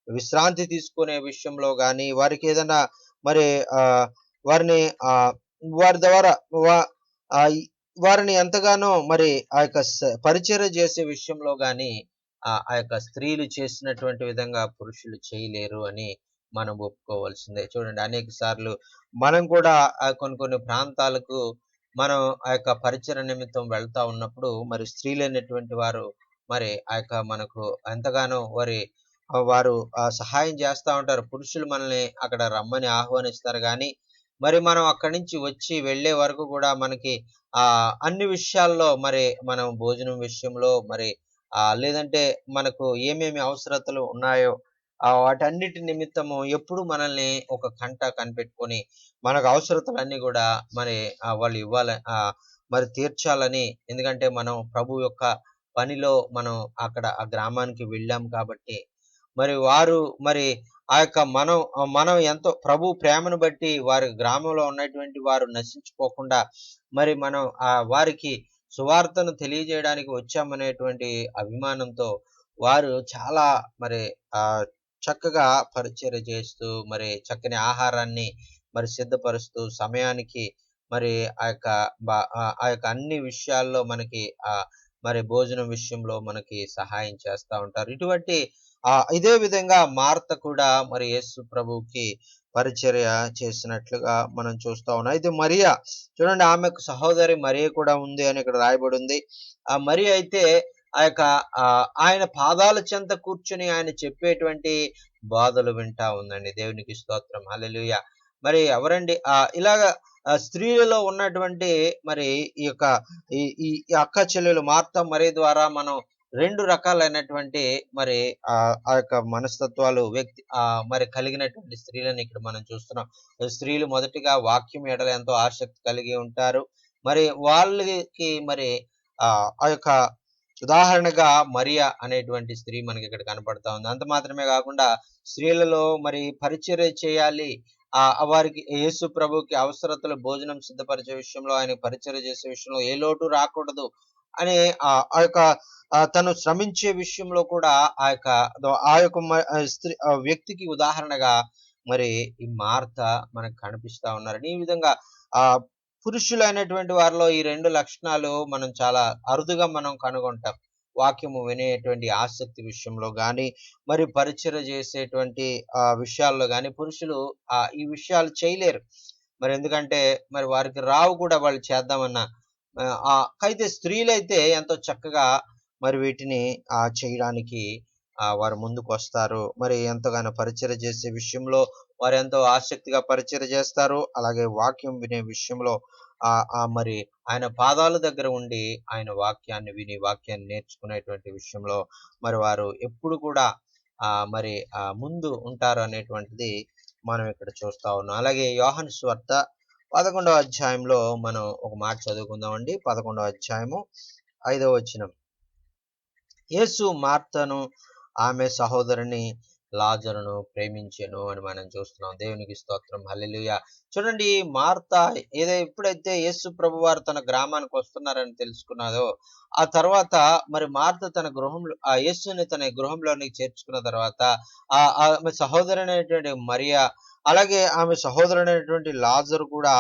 విశ్రాంతి తీసుకునే విషయంలో గాని, వారికి ఏదైనా మరి వారిని వారి ద్వారా వారిని ఎంతగానో మరి ఆ యొక్క పరిచర్య చేసే విషయంలో గాని ఆ యొక్క స్త్రీలు చేసినటువంటి విధంగా పురుషులు చేయలేరు అని మనం ఒప్పుకోవాల్సిందే. చూడండి, అనేక సార్లు మనం కూడా కొన్ని ప్రాంతాలకు మనం ఆ యొక్క పరిచర్య నిమిత్తం వెళ్తా ఉన్నప్పుడు, మరి స్త్రీలైనటువంటి వారు మరి ఆ యొక్క మనకు ఎంతగానో వారు సహాయం చేస్తా ఉంటారు. పురుషులు మనల్ని అక్కడ రమ్మని ఆహ్వానిస్తారు గాని, మరి మనం అక్కడి నుంచి వచ్చి వెళ్ళే వరకు కూడా మనకి అన్ని విషయాల్లో మరి మనం భోజనం విషయంలో మరి లేదంటే మనకు ఏమేమి అవసరతలు ఉన్నాయో వాటన్నిటి నిమిత్తము ఎప్పుడు మనల్ని ఒక కంట కనిపెట్టుకొని మనకు అవసరతలన్నీ కూడా మరి వాళ్ళు మరి తీర్చాలని. ఎందుకంటే మనం ప్రభు యొక్క పనిలో మనం అక్కడ ఆ గ్రామానికి వెళ్ళాం కాబట్టి, మరి వారు మరి ఆ యొక్క మనం ఎంతో ప్రభు ప్రేమను బట్టి వారి గ్రామంలో ఉన్నటువంటి వారు నశించుకోకుండా మరి మనం వారికి సువార్తను తెలియజేయడానికి వచ్చామనేటువంటి అభిమానంతో వారు చాలా మరి చక్కగా పరిచర్య చేస్తూ, మరి చక్కని ఆహారాన్ని మరి సిద్ధపరుస్తూ, సమయానికి మరి ఆ యొక్క అన్ని విషయాల్లో మనకి మరి భోజనం విషయంలో మనకి సహాయం చేస్తా ఉంటారు. ఇదే విధంగా మార్త కూడా మరి యేసు ప్రభువుకి పరిచర్య చేసినట్లుగా మనం చూస్తా ఉన్నాం. అయితే మరియా, చూడండి, ఆమెకు సహోదరి మరియ కూడా ఉంది అని ఇక్కడ రాయబడి ఉంది. ఆ మరియ అయితే ఆ యొక్క ఆయన పాదాల చెంత కూర్చుని ఆయన చెప్పేటువంటి బాధలు వింటా ఉందండి. దేవునికి స్తోత్రం, హల్లెలూయా. మరి ఎవరండి ఇలాగ స్త్రీలలో ఉన్నటువంటి మరి ఈ యొక్క ఈ అక్క చెల్లెలు మార్త మరియ ద్వారా మనం 2 రకాలైనటువంటి మరి ఆ యొక్క మనస్తత్వాలు మరి కలిగినటువంటి స్త్రీలను ఇక్కడ మనం చూస్తున్నాం. స్త్రీలు మొదటిగా వాక్యం ఎడల ఎంతో ఆసక్తి కలిగి ఉంటారు. మరి వాళ్ళకి మరి ఆ యొక్క ఉదాహరణగా మరియ అనేటువంటి స్త్రీ మనకిక్కడ కనపడతా ఉంది. అంత మాత్రమే కాకుండా స్త్రీలలో మరి పరిచర్య చేయాలి. వారికి యేసు ప్రభుకి అవసరతలు భోజనం సిద్ధపరిచే విషయంలో, ఆయన పరిచర్య చేసే విషయంలో ఏ లోటు రాకూడదు అనే ఆ యొక్క తను శ్రమించే విషయంలో కూడా ఆ యొక్క స్త్రీ వ్యక్తికి ఉదాహరణగా మరి ఈ మార్త మనకు కనిపిస్తా ఉన్నారండి. ఈ విధంగా ఆహ్, పురుషులైనటువంటి వారిలో ఈ 2 లక్షణాలు మనం చాలా అరుదుగా మనం కనుగొంటాం. వాక్యము వినేటువంటి ఆసక్తి విషయంలో గాని, మరి పరిచర్య చేసేటువంటి విషయాల్లో గాని పురుషులు ఈ విషయాలు చేయలేరు. ఎందుకంటే మరి వారికి రావు కూడా వాళ్ళు చేద్దామన్నా. అయితే స్త్రీలైతే ఎంతో చక్కగా మరి వీటిని చేయడానికి వారు ముందుకొస్తారు. మరి ఎంతగానో పరిచర్య చేసే విషయంలో వారెంతో ఆసక్తిగా పరిచర్య చేస్తారు. అలాగే వాక్యం వినే విషయంలో మరి ఆయన పాదాల దగ్గర ఉండి ఆయన వాక్యాన్ని విని, వాక్యాన్ని నేర్చుకునేటువంటి విషయంలో మరి వారు ఎప్పుడు కూడా మరి ముందు ఉంటారు అనేటువంటిది మనం ఇక్కడ చూస్తా ఉన్నాం. అలాగే యోహాను సువార్త 11వ అధ్యాయంలో మనం ఒక మాట చదువుకుందామండి. 11వ అధ్యాయము 5వ వచనం. యేసు మార్తను, ఆమె సహోదరుని లాజరును ప్రేమించెను అని మనం చూస్తున్నాం. దేవునికి స్తోత్రం, హల్లెలూయా. చూడండి, మార్త ఎప్పుడైతే యేసు ప్రభువారు తన గ్రామానికి వస్తున్నారని తెలుసుకున్నదో, ఆ తర్వాత మరి మార్త తన గృహంలో యేసుని తన గృహంలోనికి చేర్చుకున్న తర్వాత ఆమె సహోదరునైనటువంటి మరియ, అలాగే ఆమె సహోదరుడైనటువంటి లాజరు కూడా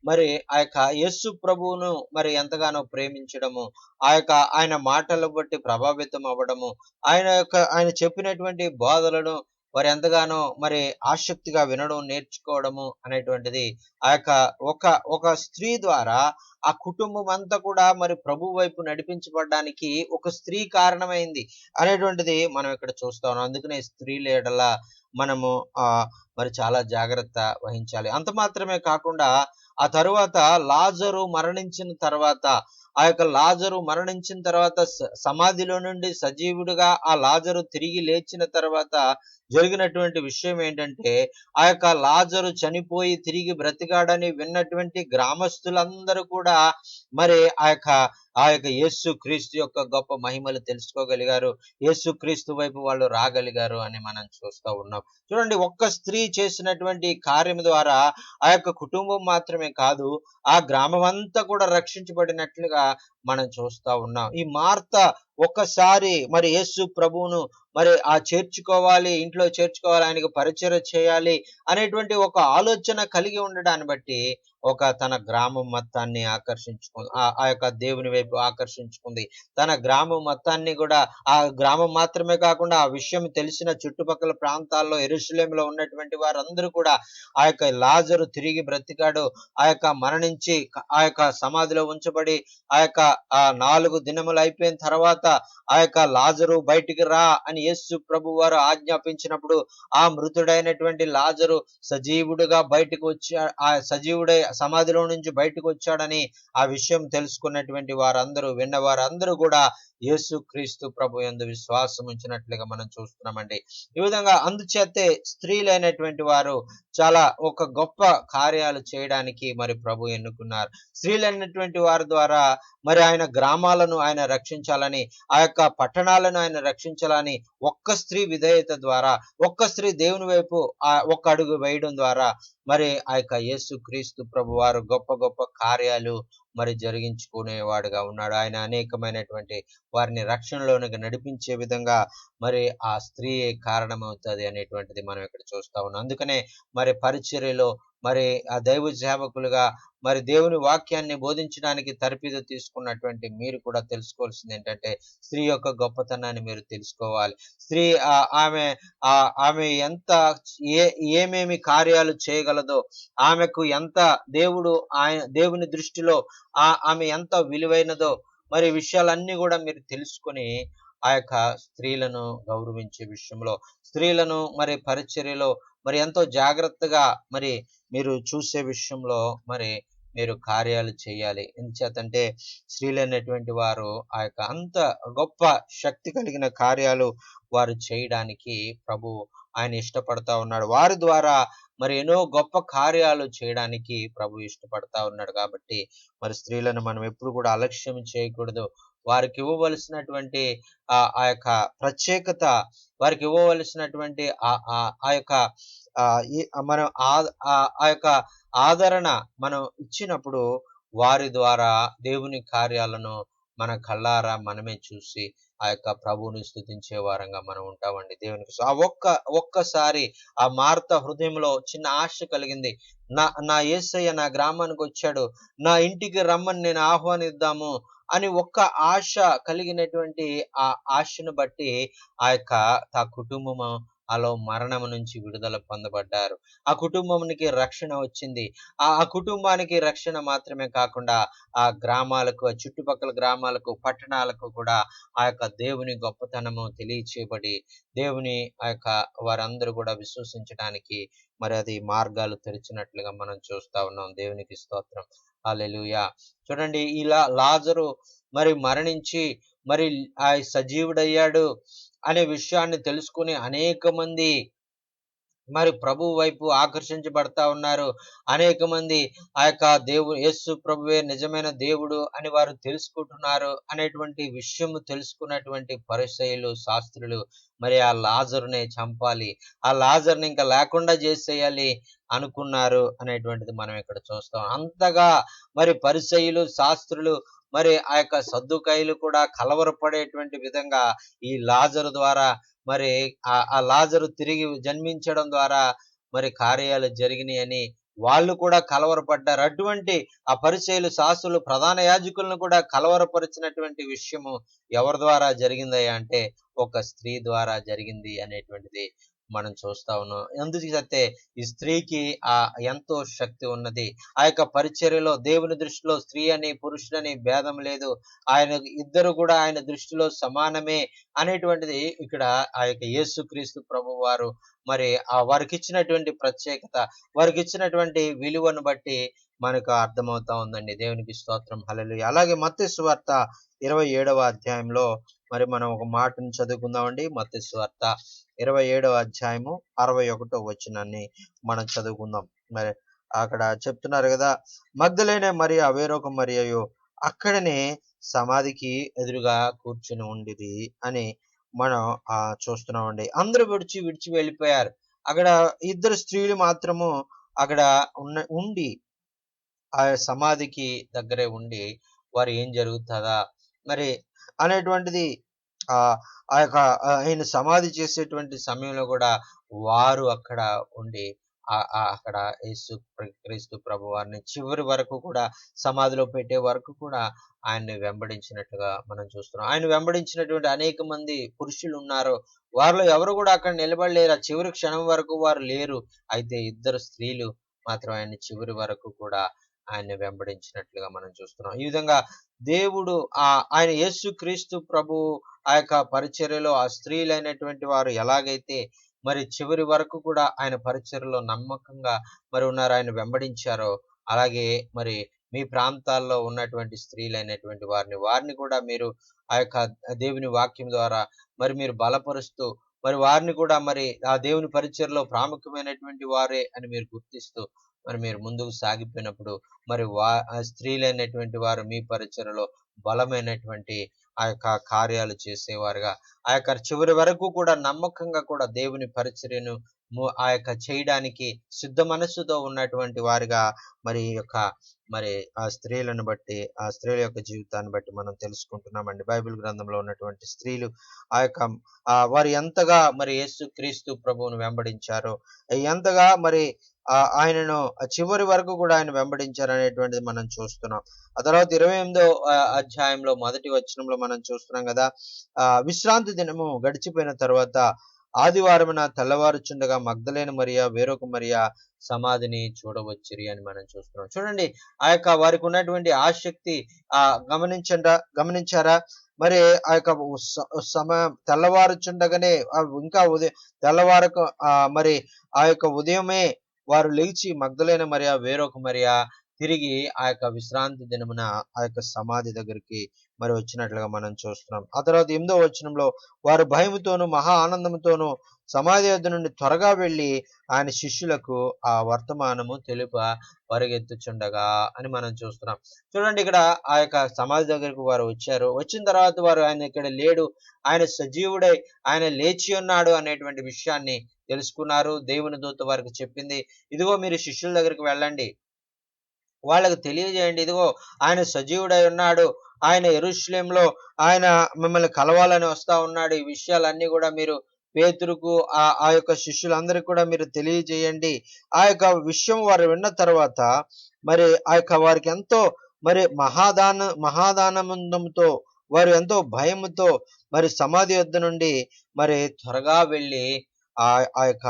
మరి ఆ యొక్క యేసు ప్రభువును మరి ఎంతగానో ప్రేమించడము, ఆయన మాటలు బట్టి ప్రభావితం అవ్వడము, ఆయన చెప్పినటువంటి బోధలను వారు ఎంతగానో మరి ఆసక్తిగా వినడం, నేర్చుకోవడము అనేటువంటిది ఆ యొక్క ఒక ఒక స్త్రీ ద్వారా ఆ కుటుంబం అంతా కూడా మరి ప్రభు వైపు నడిపించబడడానికి ఒక స్త్రీ కారణమైంది అనేటువంటిది మనం ఇక్కడ చూస్తా ఉన్నాం. అందుకనే స్త్రీల ఎడల మనము మరి చాలా జాగ్రత్త వహించాలి. అంత మాత్రమే కాకుండా ఆ తరువాత లాజరు మరణించిన తర్వాత, సమాధిలో నుండి సజీవుడిగా ఆ లాజరు తిరిగి లేచిన తర్వాత జరిగినటువంటి విషయం ఏంటంటే, ఆ యొక్క లాజరు చనిపోయి తిరిగి బ్రతికాడని విన్నటువంటి గ్రామస్తులందరూ కూడా మరి ఆ యొక్క యేసు క్రీస్తు యొక్క గొప్ప మహిమలు తెలుసుకోగలిగారు. యేసు క్రీస్తు వైపు వాళ్ళు రాగలిగారు అని మనం చూస్తా ఉన్నాం. చూడండి, ఒక్క స్త్రీ చేసినటువంటి కార్యం ద్వారా ఆ యొక్క కుటుంబం మాత్రమే కాదు, ఆ గ్రామం అంతా కూడా రక్షించబడినట్లుగా మనం చూస్తా ఉన్నాం. ఈ మార్త ఒక్కసారి మరి యేసు ప్రభువును మరి చేర్చుకోవాలి, ఇంట్లో చేర్చుకోవాలి, ఆయనకు పరిచర్య చేయాలి అనేటువంటి ఒక ఆలోచన కలిగి ఉండడాన్ని బట్టి తన గ్రామం మొత్తాన్ని ఆకర్షించుకుంది. ఆ యొక్క దేవుని వైపు ఆకర్షించుకుంది. తన గ్రామం మొత్తాన్ని కూడా, ఆ గ్రామం మాత్రమే కాకుండా ఆ విషయం తెలిసిన చుట్టుపక్కల ప్రాంతాల్లో యెరూషలేములో ఉన్నటువంటి వారందరూ కూడా ఆ యొక్క లాజరు తిరిగి బ్రతికాడు, మరణించి ఆ యొక్క సమాధిలో ఉంచబడి 4 దినములు అయిపోయిన తర్వాత లాజరు బయటికి రా అని యేసు ప్రభు వారు ఆజ్ఞాపించినప్పుడు ఆ మృతుడైనటువంటి లాజరు సజీవుడుగా బయటకు సజీవుడై సమాధిలో నుంచి బయటకు వచ్చాడని ఆ విషయం తెలుసుకున్నటువంటి విన్న వారందరూ కూడా యేసు క్రీస్తు ప్రభు యందు విశ్వాసం ఉంచినట్లుగా మనం చూస్తున్నామండి. ఈ విధంగా అందుచేతే స్త్రీలైనటువంటి వారు చాలా ఒక గొప్ప కార్యాలు చేయడానికి మరి ప్రభు ఎన్నుకున్నారు. స్త్రీలైనటువంటి వారి ద్వారా మరి ఆయన గ్రామాలను ఆయన రక్షించాలని, ఆ యొక్క పట్టణాలను ఆయన రక్షించాలని ఒక్క స్త్రీ విధేయత ద్వారా, ఒక్క స్త్రీ దేవుని వైపు ఒక్క అడుగు వేయడం ద్వారా మరి ఆ యొక్క యేసు క్రీస్తు ప్రభు వారు గొప్ప గొప్ప కార్యాలు మరి జరిగించుకునేవాడుగా ఉన్నాడు. ఆయన అనేకమైనటువంటి వారిని రక్షణలోనికి నడిపించే విధంగా మరి ఆ స్త్రీ కారణమవుతుంది అనేటువంటిది మనం ఇక్కడ చూస్తా ఉన్నాం. అందుకనే మరి పరిచర్యలో మరి ఆ దైవ సేవకులుగా మరి దేవుని వాక్యాన్ని బోధించడానికి తరబిదు తీసుకున్నటువంటి మీరు కూడా తెలుసుకోవాల్సింది ఏంటంటే, స్త్రీ యొక్క గొప్పతనాన్ని మీరు తెలుసుకోవాలి. స్త్రీ ఆమె ఎంత ఏమేమి కార్యాలు చేయగలదో, ఆమెకు ఎంత దేవుని దృష్టిలో ఆమె ఎంత విలువైనదో మరి విషయాలన్నీ కూడా మీరు తెలుసుకొని ఆ యొక్క స్త్రీలను గౌరవించే విషయంలో, స్త్రీలను మరి పరిచర్యలో మరి ఎంతో జాగ్రత్తగా మరి మీరు చూసే విషయంలో మరి మీరు కార్యాలు చేయాలి. ఎందుచేతంటే స్త్రీలైనటువంటి వారు ఆ యొక్క అంత గొప్ప శక్తి కలిగిన కార్యాలు వారు చేయడానికి ప్రభు ఆయన ఇష్టపడతా ఉన్నాడు. వారి ద్వారా మరి ఎన్నో గొప్ప కార్యాలు చేయడానికి ప్రభు ఇష్టపడతా ఉన్నాడు. కాబట్టి మరి స్త్రీలను మనం ఎప్పుడు కూడా అలక్ష్యం చేయకూడదు. వారికి ఇవ్వవలసినటువంటి ఆ యొక్క ప్రత్యేకత, వారికి ఇవ్వవలసినటువంటి ఆ యొక్క ఈ మనం ఆ యొక్క ఆదరణ మనం ఇచ్చినప్పుడు వారి ద్వారా దేవుని కార్యాలను మన కళ్ళారా మనమే చూసి ఆ యొక్క ప్రభువుని స్తుతించే వారంగా మనం ఉంటామండి. దేవునికి ఒక్కసారి ఆ మార్త హృదయంలో చిన్న ఆశ కలిగింది. నా నా యేసయ్య నా గ్రామానికి వచ్చాడు, నా ఇంటికి రమ్మని నేను ఆహ్వానిద్దాము అని ఒక్క ఆశ కలిగినటువంటి ఆ ఆశను బట్టి ఆ యొక్క కుటుంబము మరణం నుంచి విడుదల పొందబడ్డారు. ఆ కుటుంబానికి రక్షణ వచ్చింది. ఆ కుటుంబానికి రక్షణ మాత్రమే కాకుండా ఆ గ్రామాలకు, ఆ చుట్టుపక్కల గ్రామాలకు, పట్టణాలకు కూడా ఆ యొక్క దేవుని గొప్పతనము తెలియచేయబడి దేవుని ఆ యొక్క వారందరూ కూడా విశ్వసించడానికి మరి అది మార్గాలు తెరిచినట్లుగా మనం చూస్తా ఉన్నాం. దేవునికి స్తోత్రం. హల్లెలూయా. చూడండి, ఇలా లాజరు మరి మరణించి మరి సజీవుడయ్యాడు అనే విషయాన్ని తెలుసుకుని అనేక మంది మరి ప్రభువు వైపు ఆకర్షించబడతా ఉన్నారు. అనేక మంది ఆ యొక్క యేసు ప్రభువే నిజమైన దేవుడు అని వారు తెలుసుకుంటున్నారు అనేటువంటి విషయము తెలుసుకున్నటువంటి పరిసయ్యులు, శాస్త్రులు మరి ఆ లాజరునే చంపాలి, ఆ లాజర్‌ని ఇంకా లేకుండా చేసేయాలి అనుకున్నారు అనేటువంటిది మనం ఇక్కడ చూస్తాం. అంతగా మరి పరిసయ్యులు, శాస్త్రులు మరి ఆ యొక్క సద్దూకయ్యులు కూడా కలవరపడేటువంటి విధంగా ఈ లాజరు ద్వారా మరి ఆ లాజరు తిరిగి జన్మించడం ద్వారా మరి కార్యాలు జరిగినాయని వాళ్ళు కూడా కలవరపడ్డారు. అటువంటి ఆ పరిసయ్యులు, శాస్త్రులు, ప్రధాన యాజకులను కూడా కలవరపరిచినటువంటి విషయము ఎవరి ద్వారా జరిగిందయ్యా అంటే ఒక స్త్రీ ద్వారా జరిగింది అనేటువంటిది మనం చూస్తా ఉన్నాం. ఎందుకంటే ఈ స్త్రీకి ఎంతో శక్తి ఉన్నది. ఆ యొక్క పరిచర్యలో దేవుని దృష్టిలో స్త్రీ అని, పురుషుడని భేదం లేదు. ఆయన ఇద్దరు కూడా ఆయన దృష్టిలో సమానమే అనేటువంటిది ఇక్కడ ఆ యొక్క యేసుక్రీస్తు ప్రభువారు మరి వారికిచ్చినటువంటి ప్రత్యేకత, వారికిచ్చినటువంటి విలువను బట్టి మనకు అర్థమవుతా ఉందండి. దేవునికి స్తోత్రం. హల్లెలూయా. అలాగే మత్తయి సువార్త 27వ అధ్యాయంలో మరి మనం ఒక మాటను చదువుకుందామండి. మత్తయి సువార్త 27వ అధ్యాయము 61వ వచనాన్ని మనం చదువుకుందాం. మరి అక్కడ చెప్తున్నారు కదా, మగ్దలేనే మరియ వేరొక మరియయు అక్కడనే సమాధికి ఎదురుగా కూర్చుని ఉండిది అని మనం చూస్తున్నామండి. అందరూ విడిచి వెళ్ళిపోయారు. అక్కడ ఇద్దరు స్త్రీలు మాత్రము అక్కడ ఉండి ఆ సమాధికి దగ్గరే ఉండి వారు ఏం జరుగుతుందా మరి అనేటువంటిది ఆ ఆ యొక్క ఆయన సమాధి చేసేటువంటి సమయంలో కూడా వారు అక్కడ ఉండి అక్కడ క్రీస్తు ప్రభు వారిని చివరి వరకు కూడా సమాధిలో పెట్టే వరకు కూడా ఆయన్ని వెంబడించినట్లుగా మనం చూస్తున్నాం. ఆయన వెంబడించినటువంటి అనేక మంది పురుషులు ఉన్నారు. వారిలో ఎవరు కూడా అక్కడ నిలబడలేరు. ఆ చివరి క్షణం వరకు వారు లేరు. అయితే ఇద్దరు స్త్రీలు మాత్రం ఆయన చివరి వరకు కూడా ఆయన్ని వెంబడించినట్లుగా మనం చూస్తున్నాం. ఈ విధంగా దేవుడు ఆయన యేసుక్రీస్తు ప్రభు ఆ యొక్క పరిచర్యలో ఆ స్త్రీలైనటువంటి వారు ఎలాగైతే మరి చివరి వరకు కూడా ఆయన పరిచర్యలో నమ్మకంగా మరి ఉన్నారు, ఆయన వెంబడించారో, అలాగే మరి మీ ప్రాంతాల్లో ఉన్నటువంటి స్త్రీలైనటువంటి వారిని కూడా మీరు ఆ యొక్క దేవుని వాక్యం ద్వారా మరి మీరు బలపరుస్తూ మరి వారిని కూడా మరి ఆ దేవుని పరిచర్యలో ప్రాముఖ్యమైనటువంటి వారే అని మీరు గుర్తిస్తూ మరి మీరు ముందుకు సాగిపోయినప్పుడు మరి స్త్రీలైనటువంటి వారు మీ పరిచర్యలో బలమైనటువంటి ఆ యొక్క కార్యాలు చేసేవారుగా, ఆ యొక్క చివరి వరకు కూడా నమ్మకంగా కూడా దేవుని పరిచర్యను ఆ యొక్క చేయడానికి సిద్ధ మనస్సుతో ఉన్నటువంటి వారిగా మరి యొక్క మరి ఆ స్త్రీలను బట్టి, ఆ స్త్రీల యొక్క జీవితాన్ని బట్టి మనం తెలుసుకుంటున్నామండి. బైబిల్ గ్రంథంలో ఉన్నటువంటి స్త్రీలు ఆ యొక్క వారు ఎంతగా మరి యేసుక్రీస్తు ప్రభువును వెంబడించారో, ఎంతగా మరి ఆయనను చివరి వరకు కూడా ఆయన వెంబడించారు అనేటువంటిది మనం చూస్తున్నాం. ఆ తర్వాత 28వ అధ్యాయంలో మొదటి వచనంలో మనం చూస్తున్నాం కదా, విశ్రాంతి దినము గడిచిపోయిన తర్వాత ఆదివారమున తెల్లవారుచుండగా మగ్దలేనే మరియ వేరొక మరియ సమాధిని చూడవచ్చిరి అని మనం చూస్తున్నాం. చూడండి, ఆ యొక్క వారికి ఉన్నటువంటి ఆసక్తి గమనించారా? మరి ఆ యొక్క సమయం తెల్లవారుచుండగానే ఇంకా తెల్లవారకు మరి ఆ యొక్క ఉదయమే వారు లేచి మగ్దలేనే మరియ వేరొక మరియ తిరిగి ఆ యొక్క విశ్రాంతి దినమున ఆ యొక్క సమాధి దగ్గరికి మరి వచ్చినట్లుగా మనం చూస్తున్నాం. ఆ తర్వాత 8వ వచనంలో వారు భయముతోను మహా ఆనందముతోను సమాధి యొద్ద నుండి త్వరగా వెళ్లి ఆయన శిష్యులకు ఆ వర్తమానము తెలుప పరుగెత్తుచుండగా అని మనం చూస్తున్నాం. చూడండి, ఇక్కడ ఆ యొక్క సమాధి దగ్గరకు వారు వచ్చారు. వచ్చిన తర్వాత వారు ఆయన ఇక్కడ లేడు, ఆయన సజీవుడై ఆయన లేచి ఉన్నాడు అనేటువంటి విషయాన్ని తెలుసుకున్నారు. దేవుని దూత వారికి చెప్పింది, ఇదిగో మీరు శిష్యుల దగ్గరికి వెళ్ళండి, వాళ్ళకి తెలియజేయండి, ఇదిగో ఆయన సజీవుడై ఉన్నాడు, ఆయన యెరూషలేములో ఆయన మిమ్మల్ని కలవాలని వస్తా ఉన్నాడు. ఈ విషయాలన్నీ కూడా మీరు పేతురుకు ఆ యొక్క శిష్యులందరికీ కూడా మీరు తెలియజేయండి. ఆ యొక్క విషయం వారు విన్న తర్వాత మరి ఆ యొక్క వారికి ఎంతో మరి మహాదానందంతో వారు ఎంతో భయముతో మరి సమాధి యొద్ద నుండి మరి త్వరగా వెళ్ళి ఆ ఆ యొక్క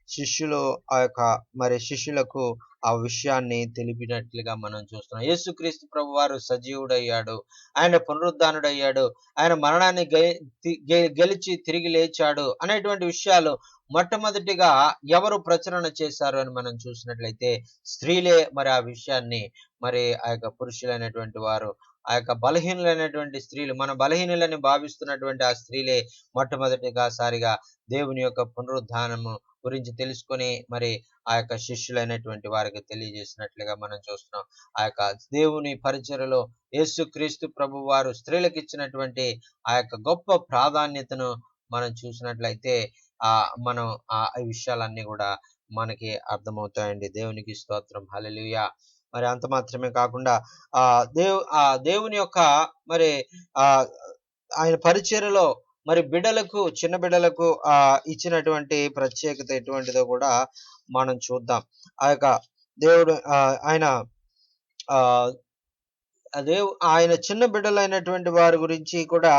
శిష్యులు ఆ యొక్క మరి శిష్యులకు ఆ విషయాన్ని తెలిపినట్లుగా మనం చూస్తున్నాం. యేసుక్రీస్తు ప్రభువారు సజీవుడయ్యాడు, ఆయన పునరుద్ధానుడయ్యాడు, ఆయన మరణాన్ని గెలిచి తిరిగి లేచాడు అనేటువంటి విషయాలు మొట్టమొదటిగా ఎవరు ప్రచురణ చేశారు అని మనం చూసినట్లయితే స్త్రీలే మరి ఆ విషయాన్ని మరి ఆ యొక్క పురుషులైనటువంటి వారు, ఆ యొక్క బలహీనులైనటువంటి స్త్రీలు, మన బలహీనులని భావిస్తున్నటువంటి ఆ స్త్రీలే మొట్టమొదటిగా సారిగా దేవుని యొక్క పునరుద్ధానము గురించి తెలుసుకొని మరి ఆ యొక్క శిష్యులైనటువంటి వారికి తెలియజేసినట్లుగా మనం చూస్తున్నాం. ఆ యొక్క దేవుని పరిచర్యలో యేసుక్రీస్తు ప్రభువారు స్త్రీలకు ఇచ్చినటువంటి ఆ యొక్క గొప్ప ప్రాధాన్యతను మనం చూసినట్లయితే మనం ఈ విషయాలన్నీ కూడా మనకి అర్థమవుతాయండి. దేవునికి స్తోత్రం, హల్లెలూయా. మరి అంత మాత్రమే కాకుండా దేవుని యొక్క మరి ఆ ఆయన పరిచర్యలో మరి బిడ్డలకు, చిన్న బిడ్డలకు ఇచ్చినటువంటి ప్రత్యేకత ఎటువంటిదో కూడా మనం చూద్దాం. ఆ యొక్క దేవుడు ఆయన ఆయన చిన్న బిడ్డలైనటువంటి వారి గురించి కూడా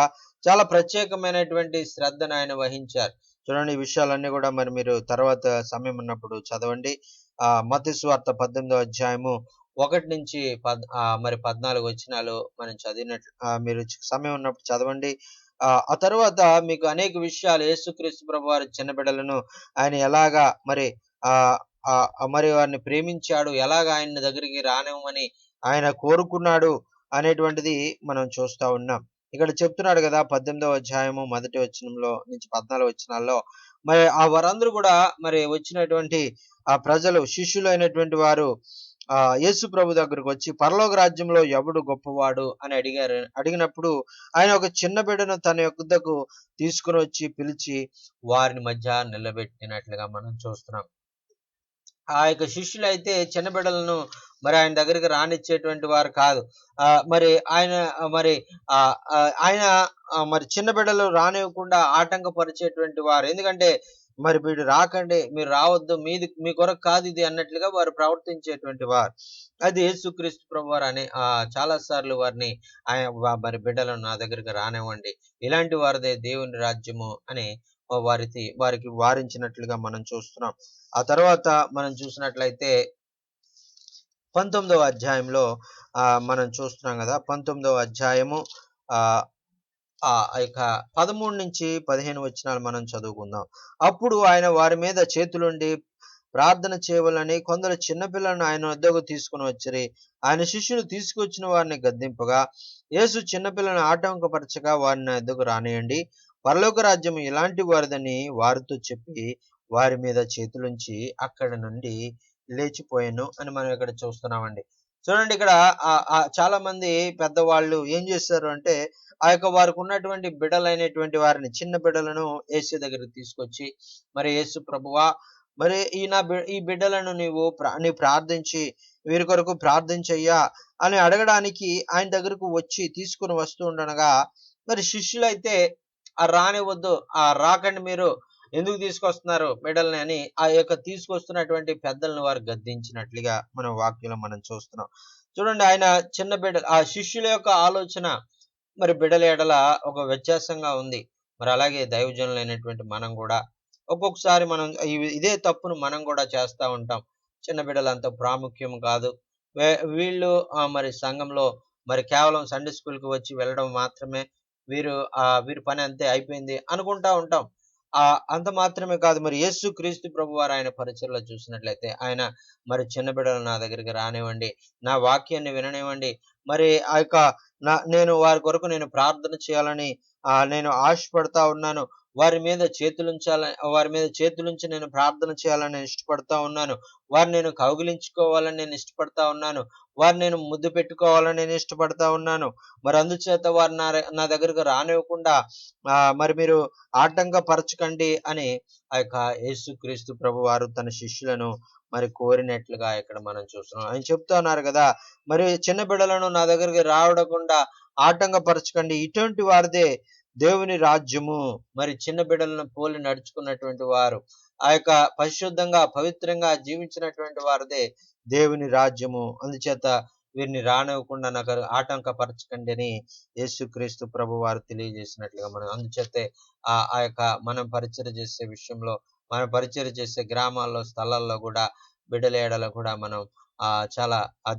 చాలా ప్రత్యేకమైనటువంటి శ్రద్ధను ఆయన వహించారు. చూడండి, ఈ విషయాలన్నీ కూడా మరి మీరు తర్వాత సమయం ఉన్నప్పుడు చదవండి. మత్తయి సువార్త 18వ అధ్యాయము 1-14 మనం చదివినట్లు మీరు సమయం ఉన్నప్పుడు చదవండి. ఆ తర్వాత మీకు అనేక విషయాలు యేసుక్రీస్తు ప్రభువారు చిన్న బిడ్డలను ఆయన ఎలాగా మరి మరి వారిని ప్రేమించాడు, ఎలాగ ఆయన దగ్గరికి రానివ్వమని ఆయన కోరుకున్నాడు అనేటువంటిది మనం చూస్తా ఉన్నాం. ఇక్కడ చెప్తున్నాడు కదా, 18వ అధ్యాయము 1 వచనంలో నుంచి 14 వచనాల్లో మరి వారందరూ కూడా మరి వచ్చినటువంటి ఆ ప్రజలు, శిష్యులైనటువంటి వారు యేసు ప్రభు దగ్గరకు వచ్చి పరలోక రాజ్యంలో ఎవడు గొప్పవాడు అని అడిగినప్పుడు ఆయన ఒక చిన్న బిడ్డను తన యొద్దకు తీసుకుని వచ్చి పిలిచి వారిని మధ్య నిలబెట్టినట్లుగా మనం చూస్తున్నాం. ఆ యొక్క శిష్యులైతే చిన్న బిడ్డలను మరి ఆయన దగ్గరికి రానిచ్చేటువంటి వారు కాదు. మరి ఆయన మరి ఆయన మరి చిన్న బిడ్డలు రానివ్వకుండా ఆటంకపరిచేటువంటి వారు. ఎందుకంటే మరి వీడు రాకండి, మీరు రావద్దు, మీ కొరకు కాదు ఇది అన్నట్లుగా వారు ప్రవర్తించేటువంటి వారు. అది యేసుక్రీస్తు ప్రభువారు చాలా సార్లు వారిని మరి బిడ్డలను నా దగ్గరికి రానివ్వండి, ఇలాంటి వారిదే దేవుని రాజ్యము అని వారికి వారించినట్లుగా మనం చూస్తున్నాం. ఆ తర్వాత మనం చూసినట్లయితే 19వ అధ్యాయంలో మనం చూస్తున్నాం కదా. 19వ అధ్యాయము ఇక 13-15 వచనాలు మనం చదువుకుందాం. అప్పుడు ఆయన వారి మీద చేతులుండి ప్రార్థన చేయవలని కొందరు చిన్నపిల్లలను ఆయన వద్దకు తీసుకుని వచ్చిరి. ఆయన శిష్యులు తీసుకొచ్చిన వారిని గద్దింపగా, యేసు చిన్నపిల్లను ఆటంకపరచగా వారిని వద్దకు రానియండి, పరలోక రాజ్యం ఇలాంటి వారిదని వారితో చెప్పి వారి మీద చేతులుంచి అక్కడి నుండి లేచిపోయాను అని మనం ఇక్కడ చూస్తున్నామండి. చూడండి, ఇక్కడ చాలా మంది పెద్దవాళ్ళు ఏం చేశారు అంటే ఆ యొక్క వారికి ఉన్నటువంటి బిడ్డలైనటువంటి వారిని, చిన్న బిడ్డలను యేసు దగ్గరికి తీసుకొచ్చి, మరి యేసు ప్రభువా, మరి ఈ బిడ్డలను నీవు ప్రార్థించి వీరి కొరకు ప్రార్థించయ్యా అని అడగడానికి ఆయన దగ్గరకు వచ్చి తీసుకుని వస్తూ ఉండగా మరి శిష్యులైతే రానివద్దు, రాకండి, మీరు ఎందుకు తీసుకొస్తున్నారు బిడ్డల్ని అని ఆ యొక్క తీసుకొస్తున్నటువంటి పెద్దలను వారు గద్దించినట్లుగా మన వాక్యంలో మనం చూస్తున్నాం. చూడండి, ఆయన చిన్న ఆ శిష్యుల యొక్క ఆలోచన మరి బిడ్డల ఎడల ఒక వ్యత్యాసంగా ఉంది. మరి అలాగే దైవజనులైనటువంటి మనం కూడా ఒక్కొక్కసారి మనం ఇదే తప్పును మనం కూడా చేస్తా ఉంటాం. చిన్న బిడ్డలు అంత ప్రాముఖ్యం కాదు, వీళ్ళు మరి సంఘంలో మరి కేవలం సండే స్కూల్కి వచ్చి వెళ్ళడం మాత్రమే, వీరి పని అంతే అయిపోయింది అనుకుంటా ఉంటాం. అంత మాత్రమే కాదు, మరి యేసుక్రీస్తు ప్రభువారు ఆయన పరిచర్యలో చూసినట్లయితే, ఆయన మరి చిన్న బిడ్డలు నా దగ్గరికి రానివ్వండి, నా వాక్యాన్ని విననివ్వండి, మరి ఆ యొక్క నేను వారి కొరకు నేను ప్రార్థన చేయాలని నేను ఆశపడతా ఉన్నాను. వారి మీద చేతులుంచి నేను ప్రార్థన చేయాలని నేను ఇష్టపడతా ఉన్నాను. వారిని నేను కౌగిలించుకోవాలని నేను ఇష్టపడతా ఉన్నాను. వారిని నేను ముద్దు పెట్టుకోవాలని నేను ఇష్టపడతా ఉన్నాను. మరి అందుచేత వారు నా దగ్గరకు రానివ్వకుండా మరి మీరు ఆటంకపరచకండి అని ఆ యొక్క యేసుక్రీస్తు ప్రభువారు తన శిష్యులను మరి కోరినట్లుగా ఇక్కడ మనం చూస్తున్నాం. ఆయన చెప్తా ఉన్నారు కదా, మరి చిన్న బిడ్డలను నా దగ్గరికి రావడకుండా ఆటంకపరచకండి, ఇటువంటి వారిదే దేవుని రాజ్యము. మరి చిన్న బిడ్డలను పోలి నడుచుకున్నటువంటి వారు, ఆ యొక్క పరిశుద్ధంగా పవిత్రంగా జీవించినటువంటి వారిదే దేవుని రాజ్యము. అందుచేత వీరిని రానివ్వకుండా నాకు ఆటంకపరచకండి అని యేసుక్రీస్తు ప్రభువారు తెలియజేసినట్లుగా మనం అందుచేతే ఆ యొక్క మనం పరిచర్య చేసే విషయంలో, మనం పరిచర్య చేసే గ్రామాల్లో, స్థలాల్లో కూడా బిడ్డల ఎడల కూడా మనం చాలా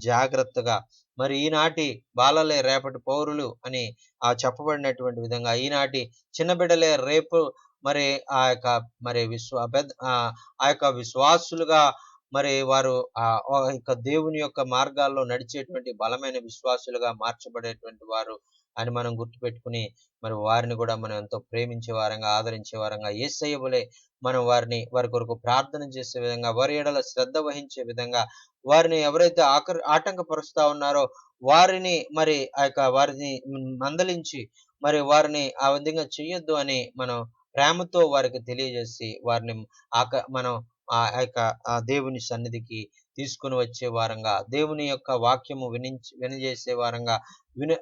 జాగ్రత్తగా, మరి ఈనాటి బాలలే రేపటి పౌరులు అని చెప్పబడినటువంటి విధంగా, ఈనాటి చిన్న బిడ్డలే రేపు మరి ఆ యొక్క మరి ఆ యొక్క విశ్వాసులుగా మరి వారు యొక్క దేవుని యొక్క మార్గాల్లో నడిచేటువంటి బలమైన విశ్వాసులుగా మార్చబడేటువంటి వారు అని మనం గుర్తుపెట్టుకుని, మరి వారిని కూడా మనం ఎంతో ప్రేమించే వారంగా, ఆదరించే వారంగా, యేసయ్య వలె మనం వారి కొరకు ప్రార్థన చేసే విధంగా, వారి ఎడల శ్రద్ధ వహించే విధంగా, వారిని ఎవరైతే ఆటంకపరుస్తా ఉన్నారో వారిని మరి వారిని మందలించి మరి వారిని ఆ విధంగా చెయ్యొద్దు అని మనం ప్రేమతో వారికి తెలియజేసి, వారిని మనం ఆ యొక్క దేవుని సన్నిధికి తీసుకొని వచ్చే వారంగా, దేవుని యొక్క వాక్యము వినజేసే వారంగా,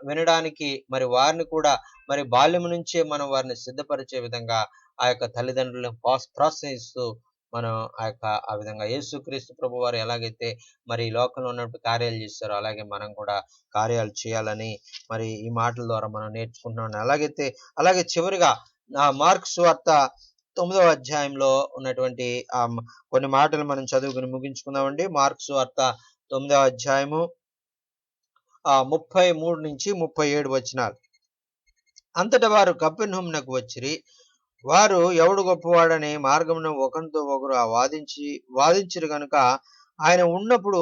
వినడానికి మరి వారిని కూడా మరి బాల్యం నుంచే మనం వారిని సిద్ధపరిచే విధంగా ఆ యొక్క తల్లిదండ్రులను ప్రోత్సహిస్తూ మనం ఆ విధంగా యేసుక్రీస్తు ప్రభువారు ఎలాగైతే మరి ఈ లోకంలో ఉన్నప్పుడు కార్యాలు చేస్తారో అలాగే మనం కూడా కార్యాలు చేయాలని మరి ఈ మాటల ద్వారా మనం నేర్చుకుంటున్నాం. అలాగే చివరిగా మార్కు సువార్త 9వ అధ్యాయంలో ఉన్నటువంటి కొన్ని మాటలు మనం చదువుకుని ముగించుకుందామండి. మార్కు సువార్త 9వ అధ్యాయము 33 నుంచి 37 వచనాలు. అంతటా వారు కపెర్నహూమునకు వచ్చిరి. వారు ఎవడు గొప్పవాడని మార్గమున ఒకరితో ఒకరు వాదించిరు గనుక ఆయన ఉన్నప్పుడు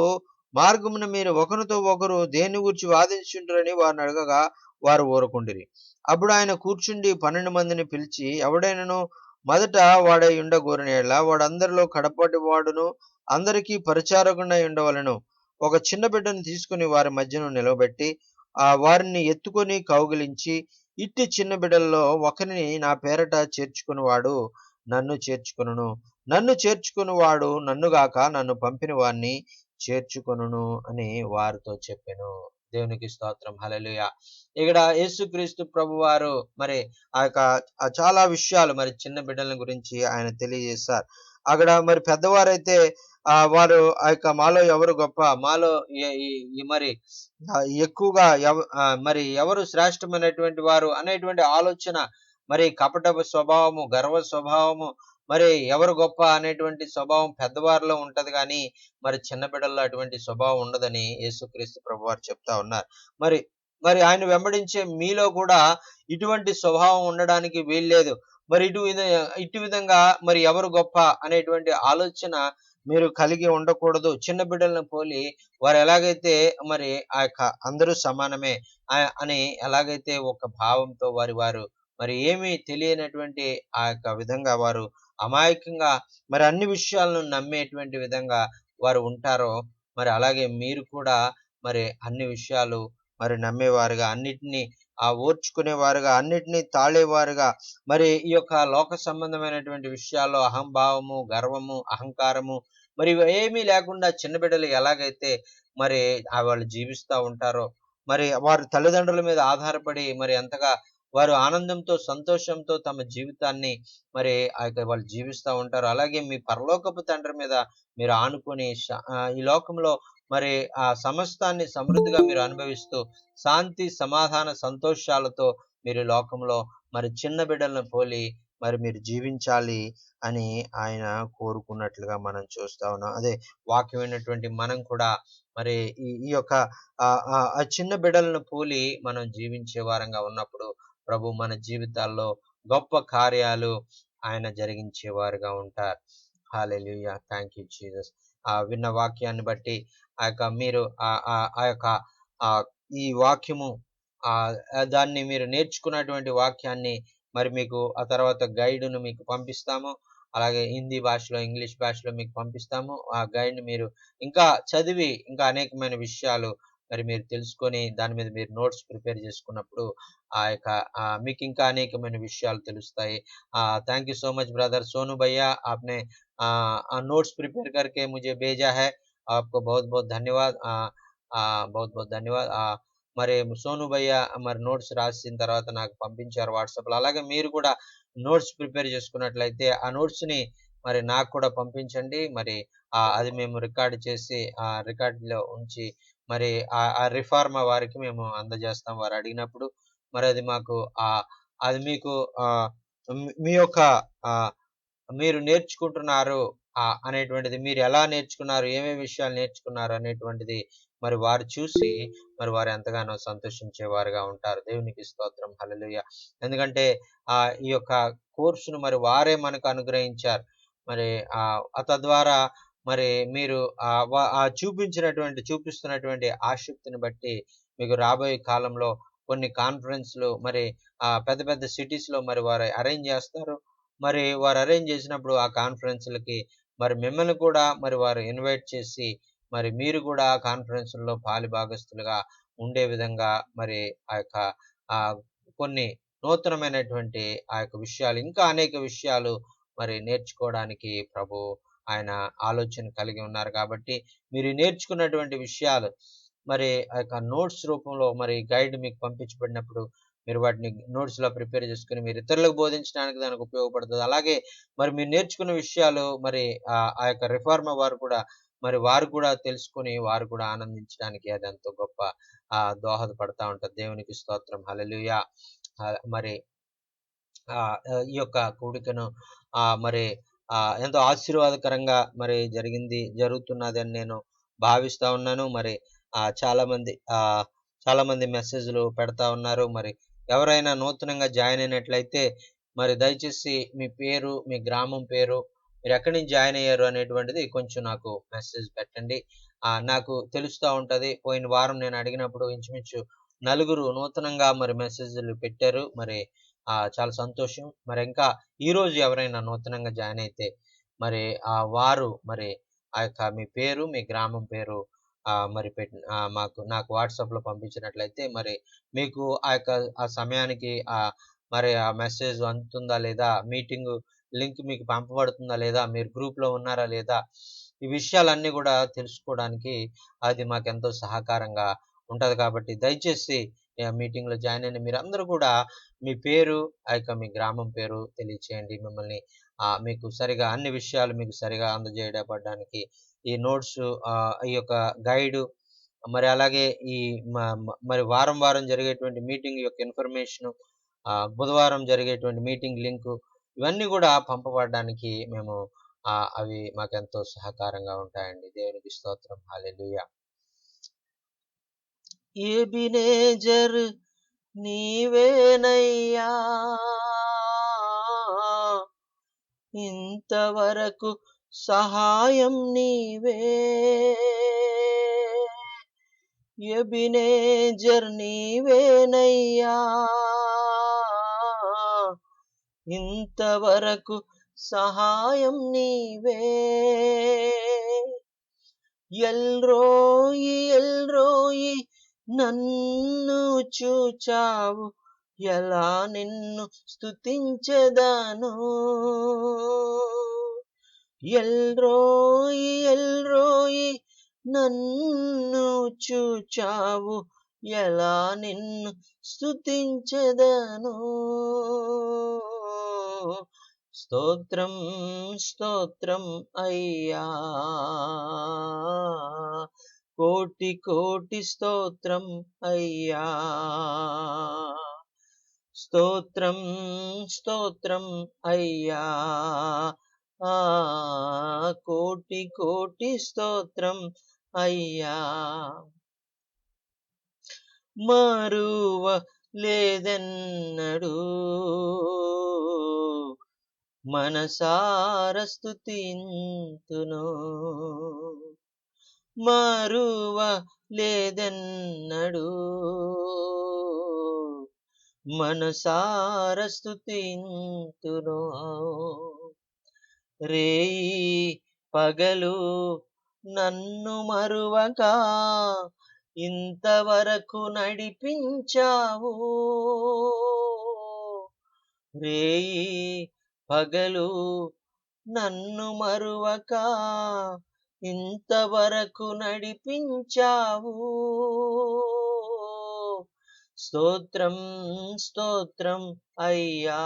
మార్గమున మీరు ఒకరితో ఒకరు దేని గురించి వాదించుంటారని వారిని అడగగా వారు ఊరకుండిరి. అప్పుడు ఆయన కూర్చుండి 12 మందిని పిలిచి, ఎవడైనను మొదట వాడై ఉండగోరిన యెడల వాడందరిలో కడపటి వాడును, అందరికీ పరిచారకుడై ఉండవలెను. ఒక చిన్న బిడ్డను తీసుకుని వారి మధ్యను నిలవబెట్టి వారిని ఎత్తుకొని కౌగిలించి, ఇట్టి చిన్న బిడ్డల్లో ఒకరిని నా పేరట చేర్చుకునివాడు నన్ను చేర్చుకొనును, నన్ను చేర్చుకునివాడు నన్నుగాక నన్ను పంపిన వారిని చేర్చుకొనును అని వారితో చెప్పెను. దేవునికి స్తోత్రం, హల్లెలూయా. ఇక్కడ యేసుక్రీస్తు ప్రభువారు మరి చాలా విషయాలు మరి చిన్న బిడ్డల గురించి ఆయన తెలియజేశారు. అక్కడ మరి పెద్దవారైతే వారు మాలో ఎవరు గొప్ప, మాలో మరి ఎక్కువగా మరి ఎవరు శ్రేష్టమైనటువంటి వారు అనేటువంటి ఆలోచన, మరి కపట స్వభావము, గర్వ స్వభావము, మరి ఎవరు గొప్ప అనేటువంటి స్వభావం పెద్దవారిలో ఉంటది కానీ మరి చిన్న బిడ్డల్లో అటువంటి స్వభావం ఉండదని యేసుక్రీస్తు ప్రభువారు చెప్తా ఉన్నారు. మరి మరి ఆయన వెంబడించే మీలో కూడా ఇటువంటి స్వభావం ఉండడానికి వీల్లేదు. మరి ఇటు విధంగా మరి ఎవరు గొప్ప అనేటువంటి ఆలోచన మీరు కలిగి ఉండకూడదు. చిన్న బిడ్డలను పోలి వారు ఎలాగైతే మరి అందరూ సమానమే అని ఎలాగైతే ఒక భావంతో వారు మరి ఏమీ తెలియనటువంటి విధంగా వారు అమాయకంగా మరి అన్ని విషయాలను నమ్మేటువంటి విధంగా వారు ఉంటారో, మరి అలాగే మీరు కూడా మరి అన్ని విషయాలు మరి నమ్మేవారుగా, అన్నిటినీ ఓర్చుకునేవారుగా, అన్నిటినీ తాళేవారుగా, మరి ఈ యొక్క లోక సంబంధమైనటువంటి విషయాల్లో అహంభావము, గర్వము, అహంకారము మరి ఏమీ లేకుండా చిన్న బిడ్డలు ఎలాగైతే మరి వాళ్ళు జీవిస్తూ ఉంటారో, మరి వారి తల్లిదండ్రుల మీద ఆధారపడి మరి ఎంతగా వారు ఆనందంతో, సంతోషంతో తమ జీవితాన్ని మరి వాళ్ళు జీవిస్తూ ఉంటారు. అలాగే మీ పరలోకపు తండ్రి మీద మీరు ఆనుకొని ఈ లోకంలో మరి సమస్తాన్ని సమృద్ధిగా మీరు అనుభవిస్తూ శాంతి, సమాధాన, సంతోషాలతో మీరు లోకంలో మరి చిన్న బిడ్డలను పోలి మరి మీరు జీవించాలి అని ఆయన కోరుకున్నట్లుగా మనం చూస్తా ఉన్నాం. అదే వాక్యమైనటువంటి మనం కూడా మరి ఈ యొక్క ఆ చిన్న బిడ్డలను పోలి మనం జీవించే వారంగా ఉన్నప్పుడు ప్రభు మన జీవితాల్లో గొప్ప కార్యాలు ఆయన జరిగించేవారుగా ఉంటారు. హల్లెలూయా. Thank you Jesus. విన్న వాక్యాన్ని బట్టి మీరు ఆ యొక్క ఆహ్, ఈ వాక్యము దాన్ని మీరు నేర్చుకున్నటువంటి వాక్యాన్ని మరి మీకు ఆ తర్వాత గైడ్‌ను మీకు పంపిస్తాము. అలాగే హిందీ భాషలో, ఇంగ్లీష్ భాషలో మీకు పంపిస్తాము. ఆ గైడ్‌ని మీరు ఇంకా చదివి ఇంకా అనేకమైన విషయాలు మరి మీరు తెలుసుకొని దాని మీద మీరు నోట్స్ ప్రిపేర్ చేసుకున్నప్పుడు ఆ యొక్క మీకింకా అనేకమైన విషయాలు తెలుస్తాయి. Thank you so much brother Sonu भैया, आपने नोट्स प्रिपेयर करके मुझे भेजा है। आपको बहुत-बहुत धन्यवाद। बहुत-बहुत ధన్యవాద్. మరి సోను భయ్య మరి నోట్స్ రాసిన తర్వాత నాకు పంపించారు వాట్సాప్‌లో. అలాగే మీరు కూడా నోట్స్ ప్రిపేర్ చేసుకున్నట్లయితే ఆ నోట్స్‌ని మరి నాకు కూడా పంపించండి. మరి అది మేము రికార్డ్ చేసి రికార్డ్‌లో ఉంచి మరి ఆ రిఫార్మా వారికి మేము అందజేస్తాం వారు అడిగినప్పుడు. మరి అది మాకు అది మీకు మీ యొక్క ఆహ్, మీరు నేర్చుకుంటున్నారు అనేటువంటిది మీరు ఎలా నేర్చుకున్నారు, ఏమేమి విషయాలు నేర్చుకున్నారు అనేటువంటిది మరి వారు చూసి మరి వారు ఎంతగానో సంతోషించేవారుగా ఉంటారు. దేవునికి స్తోత్రం. హల్లెలూయా! ఎందుకంటే ఈ యొక్క కోర్స్‌ను మరి వారే మనకు అనుగ్రహించారు. మరి తద్వారా మరి మీరు చూపిస్తున్నటువంటి ఆసక్తిని బట్టి మీకు రాబోయే కాలంలో కొన్ని కాన్ఫరెన్స్‌లు మరి పెద్ద పెద్ద సిటీస్‌లో మరి వారు అరేంజ్ చేస్తారు. మరి వారు అరేంజ్ చేసినప్పుడు ఆ కాన్ఫరెన్స్‌లకి మరి మిమ్మల్ని కూడా మరి వారు ఇన్వైట్ చేసి మరి మీరు కూడా ఆ కాన్ఫరెన్స్‌ల్లో పాలుభాగస్తులుగా ఉండే విధంగా మరి ఆ యొక్క ఆహ్, కొన్ని నూతనమైనటువంటి ఆ యొక్క విషయాలు ఇంకా అనేక విషయాలు మరి నేర్చుకోవడానికి ఆయన ఆలోచన కలిగి ఉన్నారు కాబట్టి మీరు నేర్చుకున్నటువంటి విషయాలు మరి ఆ యొక్క నోట్స్ రూపంలో మరి గైడ్ మీకు పంపించబడినప్పుడు మీరు వాటిని నోట్స్‌లో ప్రిపేర్ చేసుకొని మీరు ఇతరులకు బోధించడానికి దానికి ఉపయోగపడుతది. అలాగే మరి మీరు నేర్చుకున్న విషయాలు మరి ఆ యొక్క రిఫార్మా వారు కూడా మరి వారు కూడా తెలుసుకొని వారు కూడా ఆనందించడానికి అది ఎంతో గొప్ప దోహదపడతా ఉంటది. దేవునికి స్తోత్రం. హల్లెలూయా! మరి ఈ యొక్క కూడికను మరి ఎంతో ఆశీర్వాదకరంగా మరి జరుగుతున్నదని నేను భావిస్తా ఉన్నాను. మరి చాలామంది చాలామంది మెసేజ్‌లు పెడతా ఉన్నారు. మరి ఎవరైనా నూతనంగా జాయిన్ అయినట్లయితే మరి దయచేసి మీ పేరు, మీ గ్రామం పేరు, మీరెక్కడి నుంచి జాయిన్ అయ్యారు అనేటువంటిది కొంచెం నాకు మెసేజ్ పెట్టండి. నాకు తెలుస్తా ఉంటది. పోయిన వారం నేను అడిగినప్పుడు ఇంచుమించు నలుగురు నూతనంగా మరి మెసేజ్‌లు పెట్టారు. మరి చాలా సంతోషం. మరి ఇంకా ఈరోజు ఎవరైనా నూతనంగా జాయిన్ అయితే మరి వారు మరి ఆ యొక్క మీ పేరు, మీ గ్రామం పేరు మరి నాకు వాట్సాప్‌లో పంపించినట్లయితే మరి మీకు ఆ యొక్క ఆ సమయానికి మరి ఆ మెసేజ్ అందుతుందా లేదా? మీటింగు లింక్ మీకు పంపబడుతుందా లేదా? మీరు గ్రూప్‌లో ఉన్నారా లేదా? ఈ విషయాలన్నీ గూడా తెలుసుకోవడానికి అది మాకెంతో సహకారంగా ఉంటది కాబట్టి దయచేసి మీటింగ్‌లో జాయిన్ అయిన మీరందరూ కూడా మీ పేరు, ఆ యొక్క మీ గ్రామం పేరు తెలియచేయండి. మిమ్మల్ని మీకు సరిగా అన్ని విషయాలు మీకు సరిగా అందజేయబడడానికి ఈ నోట్స్ ఈ యొక్క గైడు మరి అలాగే ఈ మ మ మరి వారం వారం జరిగేటువంటి మీటింగ్ యొక్క ఇన్ఫర్మేషను బుధవారం జరిగేటువంటి మీటింగ్ లింకు ఇవన్నీ గూడా పంపబడడానికి మేము అవి మాకెంతో సహకారంగా ఉంటాయండి. దేవునికి స్తోత్రం. హల్లెలూయా! ఎబినేజర్ నీవేనయ్యా ఇంతవరకు సహాయం నీవే ఎబినేజర్ నీవేనయ్యా ఇంతవరకు సహాయం నీవే ఎల్రోయి ఎల్రోయి నన్ను చూచావు ఎలా నిన్ను స్తుతించెదను ఎల్రోయి ఎల్రోయి నన్ను చూచావు ఎలా నిన్ను స్తుతించెదను స్తోత్రం స్తోత్రం అయ్యా కోటి కోటి స్తోత్రం అయ్యా స్తోత్రం స్తోత్రం అయ్యా కోటి కోటి స్తోత్రం అయ్యా మరువ లేదెన్నడూ మనసార స్తుతింతును, మరువ లేదెన్నడు, మనసార స్తుతింతును. రేయి పగలు నన్ను మరువక ఇంతవరకు నడిపించావు, రేయి పగలు నన్ను మరువక ఇంతవరకు నడిపించావు. స్తోత్రం స్తోత్రం అయ్యా,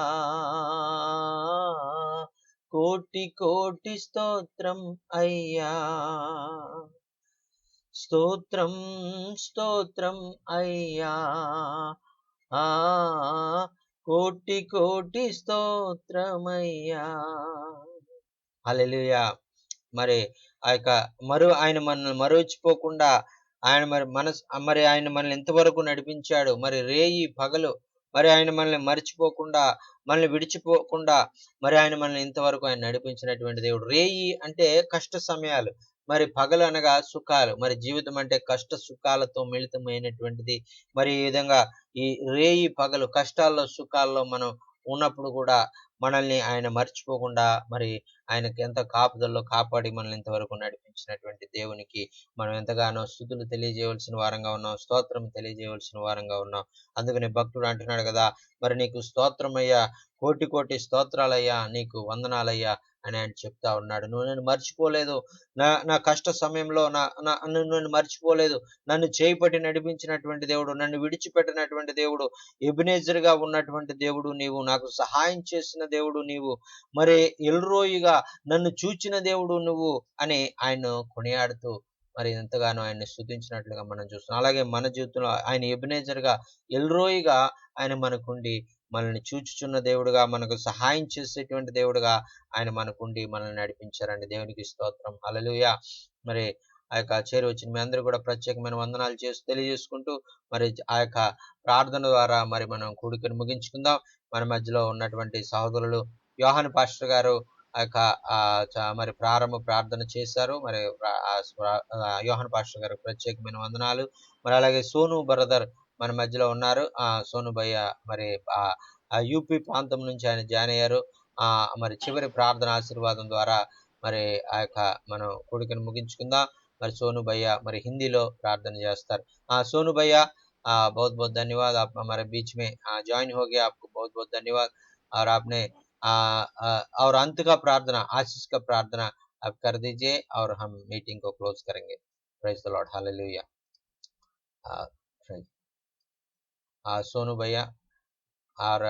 కోటి కోటి స్తోత్రం అయ్యా, స్తోత్రం స్తోత్రం అయ్యా, ఆ కోటి కోటి స్తోత్రమయ్యా. హల్లెలూయా. మరి ఆ యొక్క ఆయన మనల్ని మరచిపోకుండా ఆయన ఆయన మనల్ని ఇంతవరకు నడిపించాడు. మరి రేయి పగలు మరి ఆయన మనల్ని మర్చిపోకుండా, మనల్ని విడిచిపోకుండా మరి ఆయన మనల్ని ఇంతవరకు ఆయన నడిపించినటువంటి దేవుడు. రేయి అంటే కష్ట సమయాలు, మరి పగలు అనగా సుఖాలు. మరి జీవితం అంటే కష్ట సుఖాలతో మిళితమైనటువంటిది. మరి ఈ విధంగా ఈ రేయి పగలు కష్టాల్లో సుఖాల్లో మనం ఉన్నప్పుడు కూడా మనల్ని ఆయన మర్చిపోకుండా మరి ఆయనకి ఎంత కాపుదల్లో కాపాడి మనల్ని ఇంతవరకు నడిపించినటువంటి దేవునికి మనం ఎంతగానో స్తుతులు తెలియజేయవలసిన వారంగా ఉన్నాం, స్తోత్రం తెలియజేయవలసిన వారంగా ఉన్నాం. అందుకని భక్తుడు అంటున్నాడు కదా, మరి నీకు స్తోత్రమయ్యా, కోటి కోటి స్తోత్రాలయ్యా, నీకు వందనాలయ్యా అని ఆయన చెప్తా ఉన్నాడు. నువ్వు నన్ను మర్చిపోలేదు, నా కష్ట సమయంలో నన్ను మర్చిపోలేదు, నన్ను చేయిపట్టి నడిపించినటువంటి దేవుడు, నన్ను విడిచిపెట్టినటువంటి దేవుడు, ఎబినేజర్గా ఉన్నటువంటి దేవుడు నీవు, నాకు సహాయం చేసిన దేవుడు నీవు, మరి ఎల్రోయిగా నన్ను చూచిన దేవుడు నువ్వు అని ఆయన కొనియాడుతూ మరి ఎంతగానో ఆయన్ని స్తుతించినట్లుగా మనం చూస్తున్నాం. అలాగే మన జీవితంలో ఆయన ఎబినేజర్గా, ఎల్రోయిగా ఆయన మనకుండి మనల్ని చూచుచున్న దేవుడుగా, మనకు సహాయం చేసేటువంటి దేవుడుగా ఆయన మనకుండి మనల్ని నడిపించారండి. దేవునికి స్తోత్రం. హల్లెలూయా. మరి ఆ యొక్క చేరి వచ్చిన మీ అందరూ కూడా ప్రత్యేకమైన వందనాలు తెలియజేసుకుంటూ మరి ఆ యొక్క ప్రార్థన ద్వారా మరి మనం కూడికను ముగించుకుందాం. మన మధ్యలో ఉన్నటువంటి సహోదరులు యోహాను పాస్టర్ గారు ఆ యొక్క మరి ప్రారంభ ప్రార్థన చేశారు. మరి యోహాను పాస్టర్ గారు ప్రత్యేకమైన వందనాలు. మరి అలాగే సోను బ్రదర్ మన మధ్యలో ఉన్నారు. సోను భయ్య మరి యూపీ ప్రాంతం నుంచి ఆయన జాయిన్ అయ్యారు. మరి చివరి ప్రార్థన ఆశీర్వాదం ద్వారా మరి ఆ యొక్క మనం కూడికను ముగించుకుందాం. మరి సోను భయ్య మరి హిందీలో ప్రార్థన చేస్తారు. सोनू भैया बहुत बहुत धन्यवाद, आप हमारे बीच में ज्वाइन हो गया, आपको बहुत बहुत धन्यवाद। और आपने और अंत का प्रार्थना, आशीष का प्रार्थना आप कर दीजिए और हम मीटिंग को क्लोज करेंगे। Praise the Lord, hallelujah. Sonu भैया और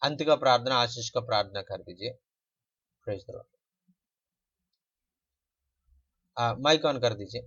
अंत का प्रार्थना, आशीष का प्रार्थना कर दीजिए। Praise the lord. Mic on कर दीजिए।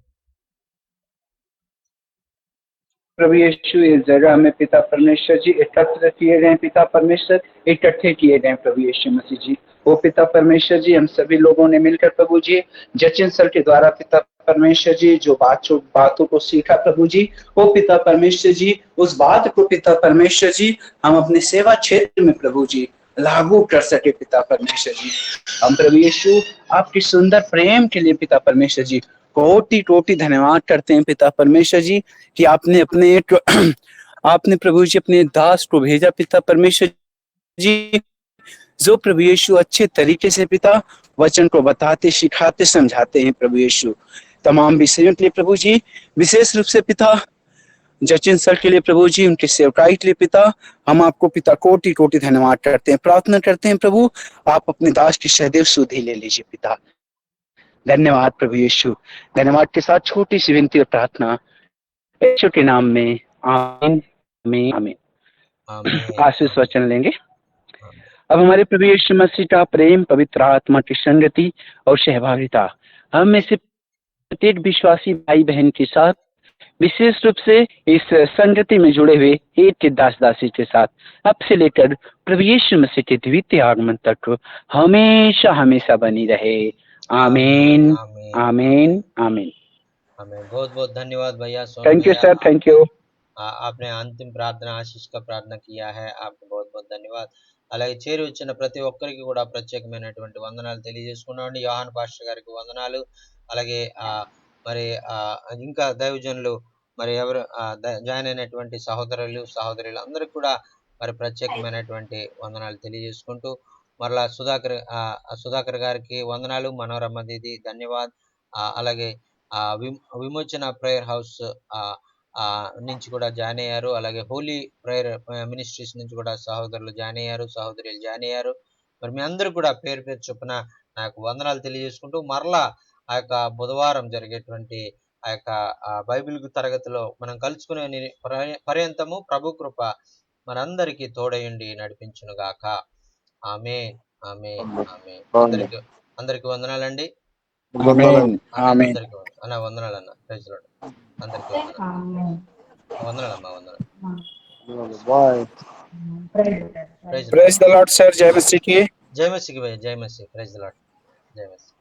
प्रभु यीशु, इस जगह में पिता परमेश्वर जी एकत्र किए गए, पिता परमेश्वर इकट्ठे किए गए प्रभु यीशु मसीह जी। वो पिता परमेश्वर जी, हम सभी लोगों ने मिलकर प्रभु जी जचिन सर के द्वारा पिता परमेश्वर जी जो बातों को सीखा प्रभु जी, वो पिता परमेश्वर जी उस बात को पिता परमेश्वर जी हम अपने सेवा क्षेत्र में प्रभु जी लागू कर सके पिता परमेश्वर जी। हम प्रभु यीशु आपकी सुंदर प्रेम के लिए पिता परमेश्वर जी कोटि कोटि धन्यवाद करते हैं पिता परमेश्वर जी कि आपने आपने प्रभु जी अपने दास को भेजा पिता परमेश्वर जी, जो प्रभु यीशु अच्छे तरीके से पिता वचन को बताते, सिखाते, समझाते हैं प्रभु यीशु तमाम विषयों के लिए प्रभु जी, विशेष रूप से पिता जचिन सर के लिए प्रभु जी, उनके सेवकाई के लिए पिता हम आपको पिता कोटि कोटि धन्यवाद करते हैं, प्रार्थना करते हैं प्रभु आप अपने दास की सदैव सुधि ले लीजिए पिता। धन्यवाद प्रभु यीशु। धन्यवाद के साथ छोटी सी विनती और प्रार्थना यीशु के नाम में, आमीन आमीन आमीन। आशीष वचन लेंगे। अब हमारे प्रभु यीशु मसीह का प्रेम, पवित्र आत्मा की संगति और सहभागिता हम में से प्रत्येक विश्वासी भाई बहन के साथ, विशेष रूप से इस संगति में जुड़े हुए एक के दास दासी के साथ अब से लेकर प्रभु यीशु मसीह के द्वितीय आगमन तक हमेशा हमेशा बनी रहे। आमीन आमीन आमीन आमीन। बहुत बहुत धन्यवाद भैया। Thank you sir, thank you. आपने अंतिम प्रार्थना, आशीष का प्रार्थना किया है, आपको बहुत बहुत धन्यवाद. అలాగే చేరి వచ్చిన ప్రతి ఒక్కరికి కూడా ప్రత్యేకమైనటువంటి వందనాలు తెలియజేసుకున్నామండి. యోహాన్ పాస్టర్ గారికి వందనాలు. అలాగే మరి ఇంకా దైవజనులు మరి ఎవరు జాయిన్ అయినటువంటి సహోదరులు అందరికి కూడా మరి ప్రత్యేకమైనటువంటి వందనాలు తెలియజేసుకుంటూ మరలా సుధాకర్ గారికి వందనాలు. మనోరమ్మ దీది ధన్యవాద్. అలాగే విమోచన ప్రేయర్ హౌస్ నుంచి కూడా జాయిన్ అయ్యారు. అలాగే హోలీ ప్రేయర్ మినిస్ట్రీస్ నుంచి కూడా సహోదరులు జాయిన్ అయ్యారు, సహోదరులు జాయిన్ అయ్యారు. మరి మీ అందరూ కూడా పేరు పేరు చొప్పున నాకు వందనాలు తెలియజేసుకుంటూ మరలా ఆ యొక్క బుధవారం జరిగేటువంటి ఆ యొక్క బైబిల్ తరగతిలో మనం కలుసుకునే పర్యంతము ప్రభు కృప మనందరికీ తోడయుండి నడిపించును గాక. ఆమేన్, ఆమేన్, ఆమేన్. అందరికి వందనాలండి. అందరికి వందనాలు అన్న. Praise lord. అందరికి వందనాలమ్మా. Praise the lord sir. జై మసీహ్ కి జై మసీహ్. Praise lord. జై మసీహ్.